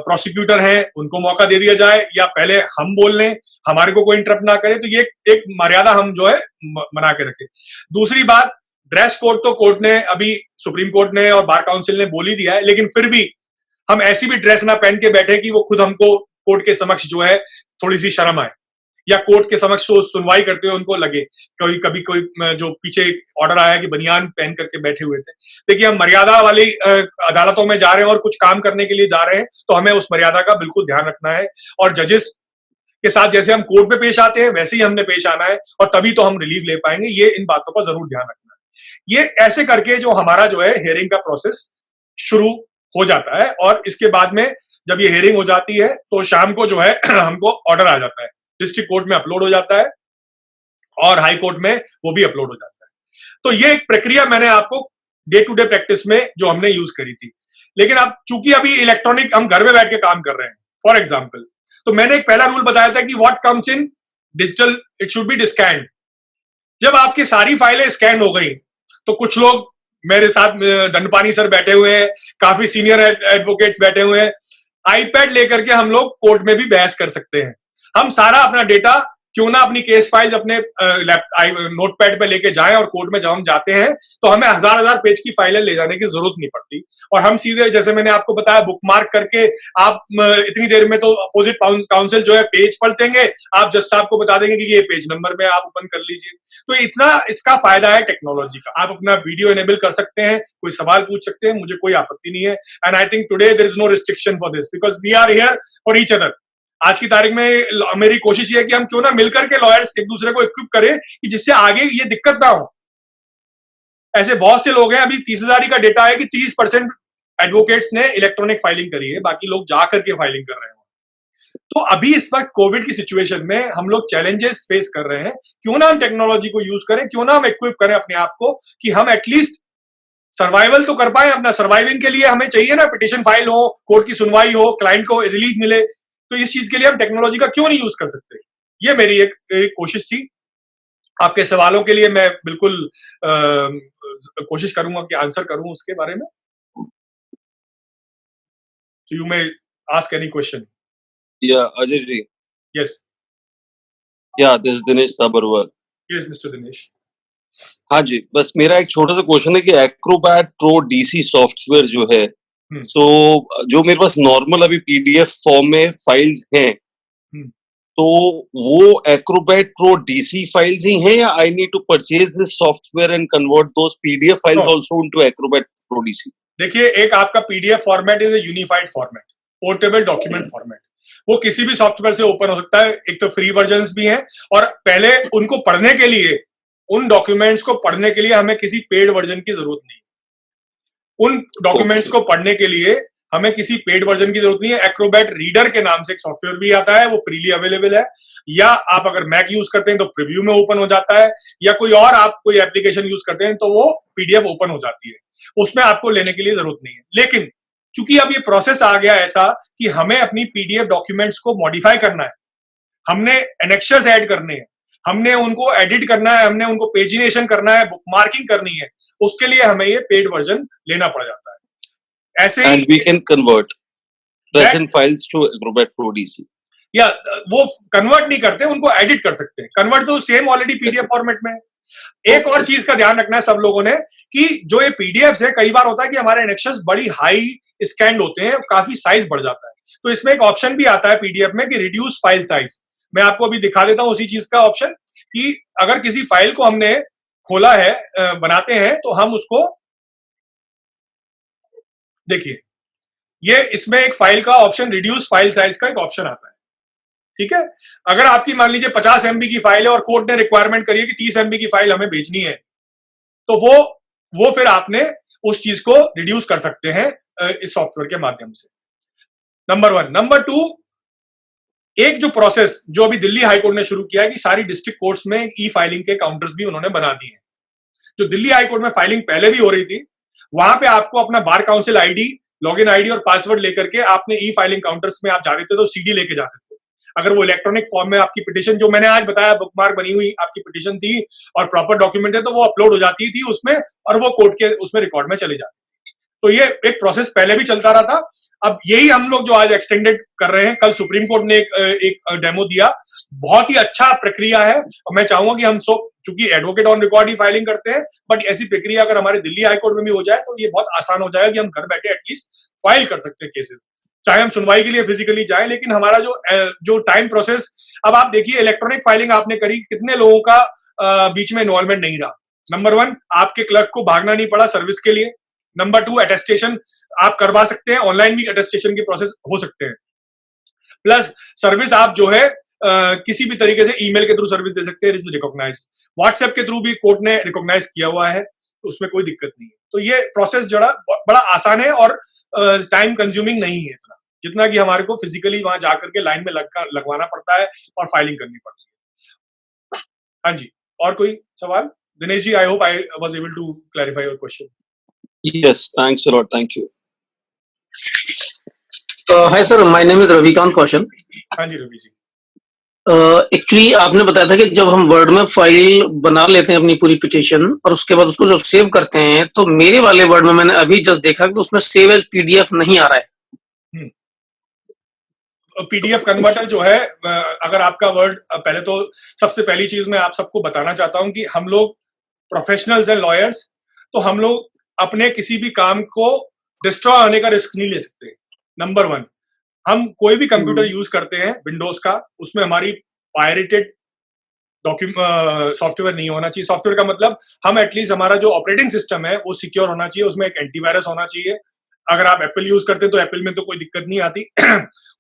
प्रोसिक्यूटर हैं उनको मौका दे दिया जाए, या पहले हम बोल लें, हमारे को कोई इंटरप्ट ना करे। तो ये एक मर्यादा हम जो है बना के रखें। दूसरी बात, ड्रेस कोड तो कोर्ट ने अभी, सुप्रीम कोर्ट ने और बार काउंसिल ने बोल ही दिया है, लेकिन फिर भी हम ऐसी भी ड्रेस ना पहन के बैठे कि वो खुद हमको कोर्ट के समक्ष जो है थोड़ी सी शर्म आए, या कोर्ट के समक्ष सुनवाई करते हुए उनको लगे कभी कोई जो पीछे ऑर्डर आया कि बनियान पहन करके बैठे हुए थे। देखिए, हम मर्यादा वाली अदालतों में जा रहे हैं और कुछ काम करने के लिए जा रहे हैं, तो हमें उस मर्यादा का बिल्कुल ध्यान रखना है, और जजेस के साथ जैसे हम कोर्ट में पेश आते हैं वैसे ही हमने पेश आना है, और तभी तो हम रिलीफ ले पाएंगे। ये इन बातों का जरूर ध्यान रखना है। ये ऐसे करके जो हमारा जो है हियरिंग का प्रोसेस शुरू हो जाता है, और इसके बाद में जब ये हियरिंग हो जाती है तो शाम को जो है हमको ऑर्डर आ जाता है, डिस्ट्रिक्ट कोर्ट में अपलोड हो जाता है और हाई कोर्ट में वो भी अपलोड हो जाता है। तो ये एक प्रक्रिया मैंने आपको डे टू डे प्रैक्टिस में जो हमने यूज करी थी। लेकिन अब चूंकि अभी इलेक्ट्रॉनिक हम घर में बैठ के काम कर रहे हैं, फॉर एग्जाम्पल, तो मैंने एक पहला रूल बताया था कि what comes in digital it should be discarded. जब आपकी सारी फाइलें स्कैन हो गई, तो कुछ लोग मेरे साथ दंडपानी सर बैठे हुए हैं, काफी सीनियर एडवोकेट्स बैठे हुए हैं, आईपैड लेकर के हम लोग कोर्ट में भी बहस कर सकते हैं। हम सारा अपना डेटा क्यों ना अपनी केस फाइल्स अपने नोटपैड पे लेके जाएं, और कोर्ट में जब हम जाते हैं तो हमें हजार हजार पेज की फाइलें ले जाने की जरूरत नहीं पड़ती, और हम सीधे, जैसे मैंने आपको बताया, बुकमार्क करके आप इतनी देर में तो अपोजिट काउंसिल जो है पेज पलटेंगे, आप जज साहब को बता देंगे कि ये पेज नंबर में आप ओपन कर लीजिए। तो इतना इसका फायदा है टेक्नोलॉजी का। आप अपना वीडियो एनेबल कर सकते हैं, कोई सवाल पूछ सकते हैं, मुझे कोई आपत्ति नहीं है। And I think today there is no restriction for this, because we are here for each other. आज की तारीख में मेरी कोशिश ये है कि हम क्यों ना मिलकर के लॉयर्स एक दूसरे को इक्विप करें, कि जिससे आगे ये दिक्कत ना हो। ऐसे बहुत से लोग हैं, अभी 30,000 का डेटा है कि 30% एडवोकेट्स ने इलेक्ट्रॉनिक फाइलिंग करी है, बाकी लोग जाकर के फाइलिंग कर रहे हैं। तो अभी इस वक्त कोविड की सिचुएशन में हम लोग चैलेंजेस फेस कर रहे हैं, क्यों ना हम टेक्नोलॉजी को यूज करें, क्यों ना हम इक्विप करें अपने आप को कि हम एटलीस्ट सर्वाइवल तो कर पाए। अपना सर्वाइविंग के लिए हमें चाहिए ना, पिटिशन फाइल हो, कोर्ट की सुनवाई हो, क्लाइंट को रिलीफ मिले, तो इस चीज के लिए हम टेक्नोलॉजी का क्यों नहीं यूज कर सकते। ये मेरी एक कोशिश थी। आपके सवालों के लिए मैं बिल्कुल कोशिश करूंगा कि आंसर करूं उसके बारे में। So you may ask any question. Yeah, Ajay ji. Yes. Yeah, this is Dinesh Sabharwal. Yes, Mr. Dinesh. हाँ जी, बस मेरा एक छोटा सा क्वेश्चन है कि एक्रोबैट प्रो डीसी सॉफ्टवेयर जो है, तो जो मेरे पास नॉर्मल अभी पीडीएफ फॉर्म में फाइल्स हैं, तो वो एक्रोबैट प्रो डीसी फाइल्स ही हैं, या I need to purchase this software and convert those PDF files also into Acrobat Pro DC? देखिए, एक आपका PDF format is a unified format, portable document format. वो किसी भी सॉफ्टवेयर से ओपन हो सकता है। एक तो फ्री वर्जन्स भी हैं, और पहले उनको पढ़ने के लिए, उन डॉक्यूमेंट्स को पढ़ने के लिए हमें किसी पेड वर्जन की जरूरत नहीं है। उन डॉक्यूमेंट्स को पढ़ने के लिए हमें किसी पेड वर्जन की जरूरत नहीं है। एक्रोबैट रीडर के नाम से एक सॉफ्टवेयर भी आता है, वो फ्रीली अवेलेबल है, या आप अगर मैक यूज करते हैं तो प्रीव्यू में ओपन हो जाता है, या कोई और आप कोई एप्लीकेशन यूज करते हैं तो वो पीडीएफ ओपन हो जाती है, उसमें आपको लेने के लिए जरूरत नहीं है। लेकिन चूंकि अब ये प्रोसेस आ गया ऐसा कि हमें अपनी पीडीएफ डॉक्यूमेंट्स को मॉडिफाई करना है, हमने एनेक्शर्स ऐड करने हैं, हमने उनको एडिट करना है, हमने उनको पेजिनेशन करना है, बुकमार्किंग करनी है, उसके लिए हमें ये पेड वर्जन लेना पड़ जाता है। ऐसे ही and we can convert present files to Acrobat Pro DC, या वो कन्वर्ट नहीं करते, उनको एडिट कर सकते हैं। कन्वर्ट तो सेम ऑलरेडी पीडीएफ फॉर्मेट में है। एक और चीज का ध्यान रखना है सब लोगों ने, कि जो ये पीडीएफ है, कई बार होता है कि हमारे एनेक्शंस बड़ी हाई स्कैंड होते हैं, काफी साइज बढ़ जाता है, तो इसमें एक ऑप्शन भी आता है पीडीएफ में कि रिड्यूस फाइल साइज। मैं आपको अभी दिखा देता हूं उसी चीज का ऑप्शन, कि अगर किसी फाइल को हमने खोला है, बनाते हैं, तो हम उसको देखिए, ये इसमें एक फाइल का ऑप्शन, रिड्यूस फाइल साइज का एक ऑप्शन आता है। ठीक है। अगर आपकी मान लीजिए 50 MB की फाइल है और कोर्ट ने रिक्वायरमेंट करी है कि 30 MB की फाइल हमें भेजनी है, तो वो फिर आपने उस चीज को रिड्यूस कर सकते हैं इस सॉफ्टवेयर के माध्यम से। नंबर 1। नंबर 2, एक जो प्रोसेस जो अभी दिल्ली हाईकोर्ट ने शुरू किया है कि सारी डिस्ट्रिक्ट कोर्ट्स में ई फाइलिंग के काउंटर्स भी उन्होंने बना दिए हैं। जो दिल्ली हाईकोर्ट में फाइलिंग पहले भी हो रही थी, वहां पे आपको अपना bar council ID, login ID और पासवर्ड लेकर के आपने ई फाइलिंग काउंटर्स में आप जाते थे तो सीडी लेके जाते थे। अगर वो इलेक्ट्रॉनिक फॉर्म में आपकी पिटिशन, जो मैंने आज बताया बुकमार्क बनी हुई आपकी पिटिशन थी और प्रॉपर डॉक्यूमेंट है, तो वो अपलोड हो जाती थी उसमें और वो कोर्ट के उसमें रिकॉर्ड में चली जाती। तो ये एक प्रोसेस पहले भी चलता रहा था। अब यही हम लोग जो आज एक्सटेंडेड कर रहे हैं, कल सुप्रीम कोर्ट ने एक डेमो दिया, बहुत ही अच्छा प्रक्रिया है। और मैं चाहूंगा कि हम सब, चूंकि advocate on record he filing करते हैं, बट ऐसी प्रक्रिया अगर हमारे दिल्ली हाईकोर्ट में भी हो जाए तो ये बहुत आसान हो जाएगा कि हम घर बैठे एटलीस्ट फाइल कर सकते हैं केसेस, चाहे हम सुनवाई के लिए फिजिकली जाए। लेकिन हमारा जो टाइम प्रोसेस, अब आप देखिए इलेक्ट्रॉनिक फाइलिंग आपने करी, कितने लोगों का बीच में इन्वॉल्वमेंट नहीं रहा। नंबर 1, आपके क्लर्क को भागना नहीं पड़ा सर्विस के लिए। नंबर 2, अटेस्टेशन आप करवा सकते हैं, ऑनलाइन भी अटेस्टेशन की प्रोसेस हो सकते हैं। प्लस सर्विस आप जो है किसी भी तरीके से ईमेल के थ्रू सर्विस दे सकते हैं, इज रिकॉग्नाइज्ड। व्हाट्सएप के थ्रू भी कोर्ट ने रिकॉग्नाइज किया हुआ है, तो उसमें कोई दिक्कत नहीं है। तो ये प्रोसेस जरा बड़ा आसान है और टाइम कंज्यूमिंग नहीं है इतना, जितना कि हमारे को फिजिकली वहां जाकर के लाइन में लगवाना पड़ता है और फाइलिंग करनी पड़ती है। हाँ जी, और कोई सवाल? Dinesh ji, I hope I was able to clarify your question. Yes, thanks a lot. Thank you. Hi sir, my name is Ravikant Kaushal. हाँ जी रवि जी। एक्चुअली आपने बताया था कि जब हम वर्ड में फाइल बना लेते हैं अपनी पूरी पिटिशन और उसके बाद उसको जब सेव करते हैं, तो मेरे वाले वर्ड में मैंने अभी जस्ट देखा कि उसमें सेव एज पीडीएफ नहीं आ रहा है। पीडीएफ कन्वर्टर जो है, अगर आपका वर्ड, पहले तो सबसे पहली चीज मैं आप सबको बताना चाहता हूं कि हम लोग प्रोफेशनल्स हैं, लॉयर्स, तो हम लोग अपने किसी भी काम को डिस्ट्रॉय होने का रिस्क नहीं ले सकते। नंबर 1, हम कोई भी कंप्यूटर यूज करते हैं विंडोज का, उसमें हमारी पायरेटेड सॉफ्टवेयर नहीं होना चाहिए। सॉफ्टवेयर का मतलब हम एटलीस्ट हमारा जो ऑपरेटिंग सिस्टम है वो सिक्योर होना चाहिए, उसमें एक एंटीवायरस होना चाहिए। अगर आप एप्पल यूज करते हैं तो एप्पल में तो कोई दिक्कत नहीं आती।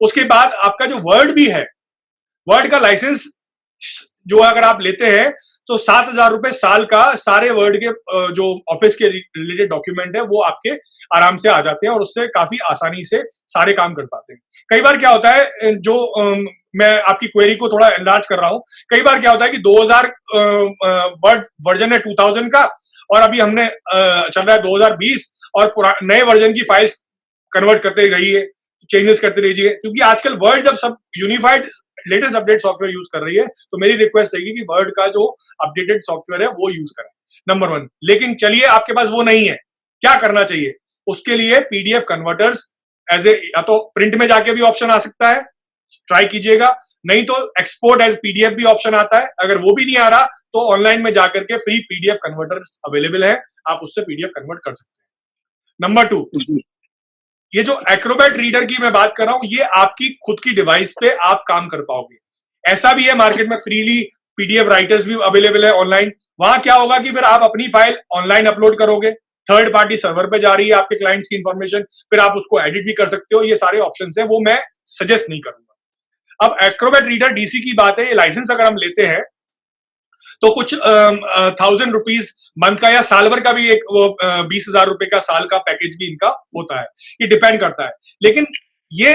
उसके बाद आपका जो वर्ड भी है, वर्ड का लाइसेंस जो अगर आप लेते हैं तो 7,000 रुपए साल का सारे वर्ड के जो ऑफिस के रिलेटेड डॉक्यूमेंट है वो आपके आराम से आ जाते हैं और उससे काफी आसानी से सारे काम कर पाते हैं। कई बार क्या होता है, जो मैं आपकी क्वेरी को थोड़ा एनलार्ज कर रहा हूं, कई बार क्या होता है कि 2000 वर्ड वर्जन है 2000 का और अभी हमने चल रहा है 2020 और नए वर्जन की फाइल्स कन्वर्ट करते रहिए, चेंजेस करते रहिए, क्योंकि आजकल वर्ड जब सब unified latest update software use कर रही है, तो मेरी रिक्वेस्ट रहेगी कि वर्ड का जो अपडेटेड सॉफ्टवेयर है वो यूज करें, नंबर 1। लेकिन चलिए आपके पास वो नहीं है, क्या करना चाहिए? उसके लिए पीडीएफ कन्वर्टर्स एज ए, या तो प्रिंट में जाके भी ऑप्शन आ सकता है, ट्राई कीजिएगा, नहीं तो एक्सपोर्ट एज पीडीएफ भी ऑप्शन आता है। अगर वो भी नहीं आ रहा तो ऑनलाइन में जाकर के फ्री पीडीएफ कन्वर्टर्स अवेलेबल है, आप उससे पीडीएफ कन्वर्ट कर सकते हैं। नंबर 2, ये जो एक्रोबैट रीडर की मैं बात कर रहा हूं, ये आपकी खुद की डिवाइस पे आप काम कर पाओगे। ऐसा भी है मार्केट में फ्रीली पीडीएफ राइटर्स भी अवेलेबल है ऑनलाइन। वहां क्या होगा कि फिर आप अपनी फाइल ऑनलाइन अपलोड करोगे, थर्ड पार्टी सर्वर पे जा रही है आपके क्लाइंट्स की इंफॉर्मेशन, फिर आप उसको एडिट भी कर सकते हो। ये सारे ऑप्शंस हैं, वो मैं सजेस्ट नहीं करूंगा। अब एक्रोबैट रीडर डीसी की बात है, ये लाइसेंस अगर हम लेते हैं तो कुछ 1,000 रुपीज मंथ का या साल भर का भी एक 20,000 रुपए का साल का पैकेज भी इनका होता है, ये डिपेंड करता है। लेकिन ये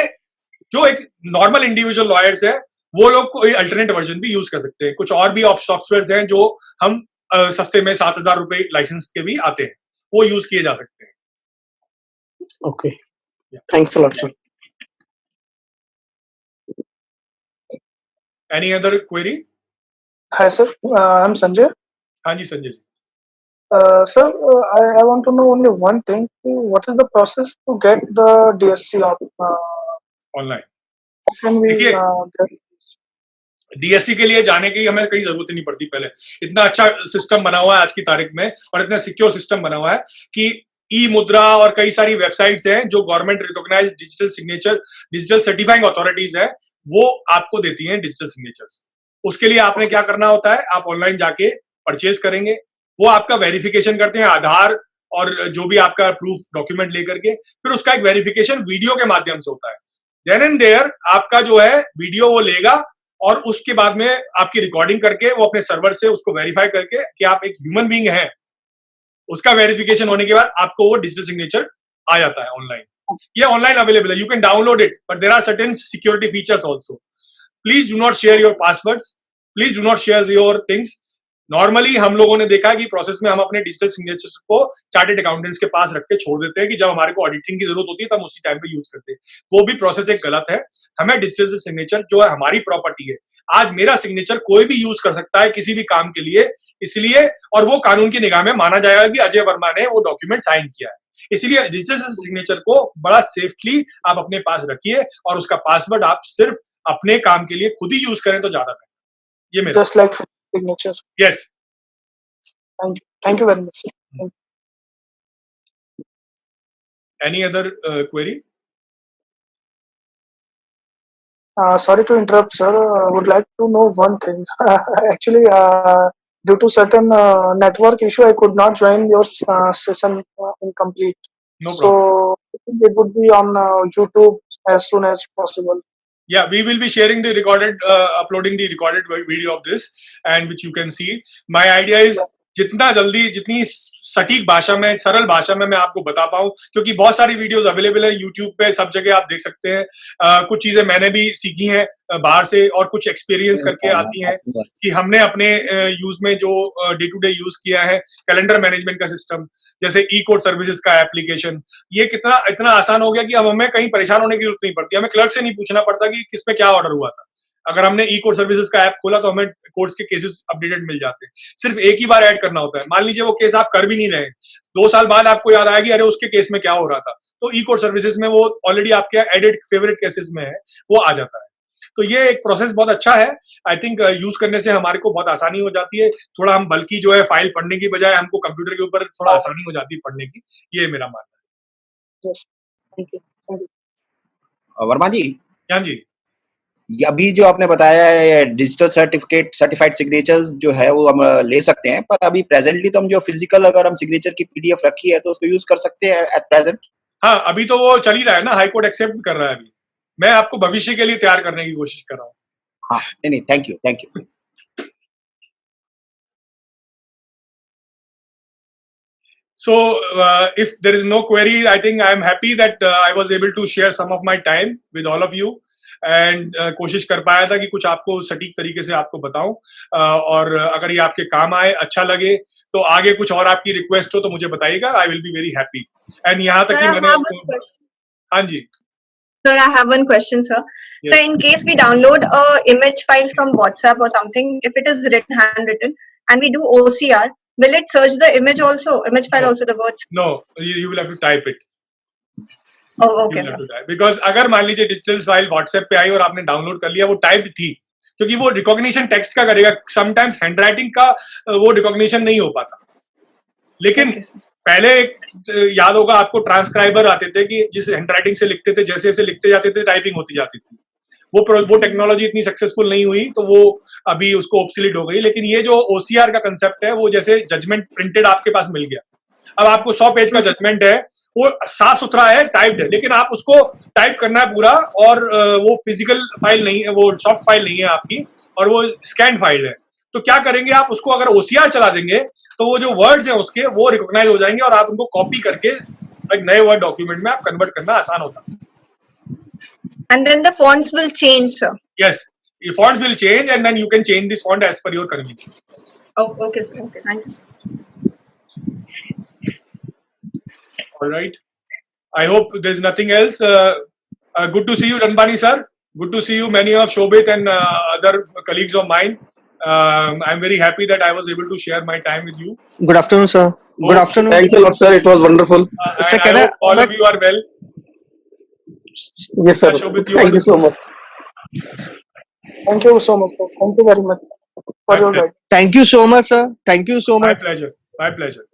जो एक नॉर्मल इंडिविजुअल लॉयर्स है वो लोग कोई अल्टरनेट वर्जन भी यूज कर सकते हैं। कुछ और भी सॉफ्टवेयर हैं जो हम सस्ते में 7,000 रुपए लाइसेंस के भी आते हैं, वो यूज किए जा सकते हैं। Okay, thanks a lot sir. Any other query? Hi sir, I'm Sanjay. हाँ जी Sanjay ji. Sir, I want to know only one thing. What is the process to get the DSC of online can we देखिए, get? DSC के लिए जाने की हमें कहीं जरूरत ही नहीं पड़ती। पहले इतना अच्छा सिस्टम बना हुआ है आज की तारीख में और इतना सिक्योर सिस्टम बना हुआ है कि ई मुद्रा और कई सारी वेबसाइट्स हैं जो government recognized digital signature, digital certifying authorities है, वो आपको देती हैं डिजिटल सिग्नेचर्स। उसके लिए आपने क्या करना होता है, आप ऑनलाइन जाके परचेज करेंगे, वो आपका वेरिफिकेशन करते हैं आधार और जो भी आपका प्रूफ डॉक्यूमेंट लेकर के, फिर उसका एक वेरिफिकेशन वीडियो के माध्यम से होता है। देन एंड देयर आपका जो है वीडियो वो लेगा और उसके बाद में आपकी रिकॉर्डिंग करके वो अपने सर्वर से उसको वेरीफाई करके कि आप एक ह्यूमन बीइंग हैं, उसका वेरिफिकेशन होने के बाद आपको वो डिजिटल सिग्नेचर आ जाता है ऑनलाइन. ये ऑनलाइन अवेलेबल है, you can download it, but there are certain security features also. Please do not share your passwords, please do not share your things. Normally हम लोगों ने देखा है कि प्रोसेस में हम अपने डिजिटल सिग्नेचर्स को चार्टेड अकाउंटेंट्स के पास रख के छोड़ देते हैं कि जब हमारे को ऑडिटिंग की जरूरत होती है तब उसी टाइम पे यूज करते हैं. वो भी प्रोसेस एक गलत है. हमें डिजिटल सिग्नेचर जो है हमारी प्रॉपर्टी है. आज मेरा सिग्नेचर कोई भी यूज कर सकता है किसी भी काम के लिए, इसलिए और वो कानून की निगाह में माना जाएगा कि अजय वर्मा ने वो डॉक्यूमेंट साइन किया है. इसलिए डिजिटल सिग्नेचर को बड़ा सेफली आप अपने पास रखिए और उसका पासवर्ड आप सिर्फ अपने काम के लिए खुद ही यूज करें तो ज्यादा बेहतर. ये मेरा Just like signature. Yes. Thank you very much, sir. Thank any other query? Sorry to interrupt, sir. I would like to know one thing. Actually, due to certain network issue, I could not join your session in complete. No problem. So it would be on YouTube as soon as possible. Yeah, we will be sharing the recorded, uploading the recorded video of this, and which you can see. My idea is जितना जल्दी, जितनी सटीक भाषा में, सरल भाषा में मैं आपको बता पाऊं, क्योंकि बहुत सारी वीडियोस अवेलेबल है यूट्यूब पे, सब जगह आप देख सकते हैं. कुछ चीजें मैंने भी सीखी हैं बाहर से और कुछ एक्सपीरियंस करके आती हैं कि हमने अपने यूज में जो डे टू डे यूज किया है. कैलेंडर मैनेजमेंट का सिस्टम, जैसे ई कोड सर्विसेज का एप्लीकेशन, ये कितना इतना आसान हो गया कि अब हमें कहीं परेशान होने की जरूरत नहीं पड़ती. हमें क्लर्क से नहीं पूछना पड़ता कि किस पे क्या ऑर्डर हुआ था. अगर हमने ई कोड सर्विसेज का ऐप खोला तो हमें कोड्स के केसेस अपडेटेड मिल जाते हैं. सिर्फ एक ही बार ऐड करना होता है. मान लीजिए वो केस आप कर भी नहीं रहे, 2 साल बाद आपको याद आएगी अरे उसके केस में क्या हो रहा था, तो ई कोड सर्विसेज में वो ऑलरेडी आपके एडेड फेवरेट केसेस में है, वो आ जाता है. तो ये एक प्रोसेस बहुत अच्छा है. आई थिंक यूज करने से हमारे को बहुत आसानी हो जाती है. थोड़ा हम बल्कि जो है फाइल पढ़ने की बजाय हमको कंप्यूटर के ऊपर थोड़ा आसानी हो जाती है पढ़ने की. ये मेरा मानना है. Yes. Thank you. Thank you. Verma जी, हाँ जी. अभी जो आपने बताया है डिजिटल सर्टिफाइड सिग्नेचर्स जो है वो हम ले सकते हैं, पर अभी प्रेजेंटली तो हम जो फिजिकल अगर हम सिग्नेचर की पीडीएफ रखी है तो उसको यूज कर सकते हैं एट प्रेजेंट. हाँ, अभी तो वो चल ही रहा है ना, हाई कोर्ट एक्सेप्ट कर रहा है. अभी मैं आपको भविष्य के लिए तैयार करने की कोशिश कर रहा हूँ. हाँ, नहीं, thank you. So, if there is no query, I think I am happy that I was able to share some of my time with all of you, and कोशिश कर पाया था कि कुछ आपको सटीक तरीके से आपको बताऊं, और अगर ये आपके काम आए, अच्छा लगे, तो आगे कुछ और आपकी रिक्वेस्ट हो तो मुझे बताइएगा. I will be very happy. And यहाँ तक कि मैंने, हाँ जी. Sir, I have one question, sir. Yes. So, in case we download a image file from WhatsApp or something, if it is written, handwritten, and we do OCR, will it search the image also, image file also, the words? No, you will have to type it. Oh, okay, sir. Because अगर मान लीजिए digital file WhatsApp पे आई और आपने download कर लिया, वो typed थी, क्योंकि वो रिकॉग्निशन टेक्स्ट का करेगा. समटाइम्स हैंडराइटिंग का वो रिकॉग्निशन नहीं हो पाता. लेकिन पहले याद होगा आपको, ट्रांसक्राइबर आते थे कि जिस हैंडराइटिंग से लिखते थे, जैसे जैसे लिखते जाते थे टाइपिंग होती जाती थी. वो टेक्नोलॉजी इतनी सक्सेसफुल नहीं हुई, तो वो अभी उसको ऑब्सोलीट हो गई. लेकिन ये जो OCR का कंसेप्ट है, वो जैसे जजमेंट प्रिंटेड आपके पास मिल गया, अब आपको 100 पेज का जजमेंट है, वो साफ सुथरा है, टाइप्ड है, लेकिन आप उसको टाइप करना है पूरा, और वो फिजिकल फाइल नहीं है, वो सॉफ्ट फाइल नहीं है आपकी, और वो स्कैन फाइल है. तो क्या करेंगे आप, उसको अगर OCR चला देंगे तो वो जो वर्ड्स हैं उसके वो रिकॉग्नाइज हो जाएंगे और आप उनको कॉपी करके एक नए वर्ड डॉक्यूमेंट में आप कन्वर्ट करना आसान होता है. And then the fonts will change, sir. Yes, the fonts will change, and then you can change this font as per your convenience. Oh, okay, sir. Okay, thanks. All right. I hope there's nothing else. Good to see you, Ranbani sir. Good to see you, many of Shobit and other colleagues of mine. I'm very happy that I was able to share my time with you. Good afternoon, sir. Good afternoon. Thanks a lot, sir. It was wonderful. Sir, I hope all of you are well. Yes, sir. Shobit, Thank you so much. Thank you so much, sir. Thank you very much for your guidance. Thank you so much, sir. Thank you so My much. pleasure. My pleasure.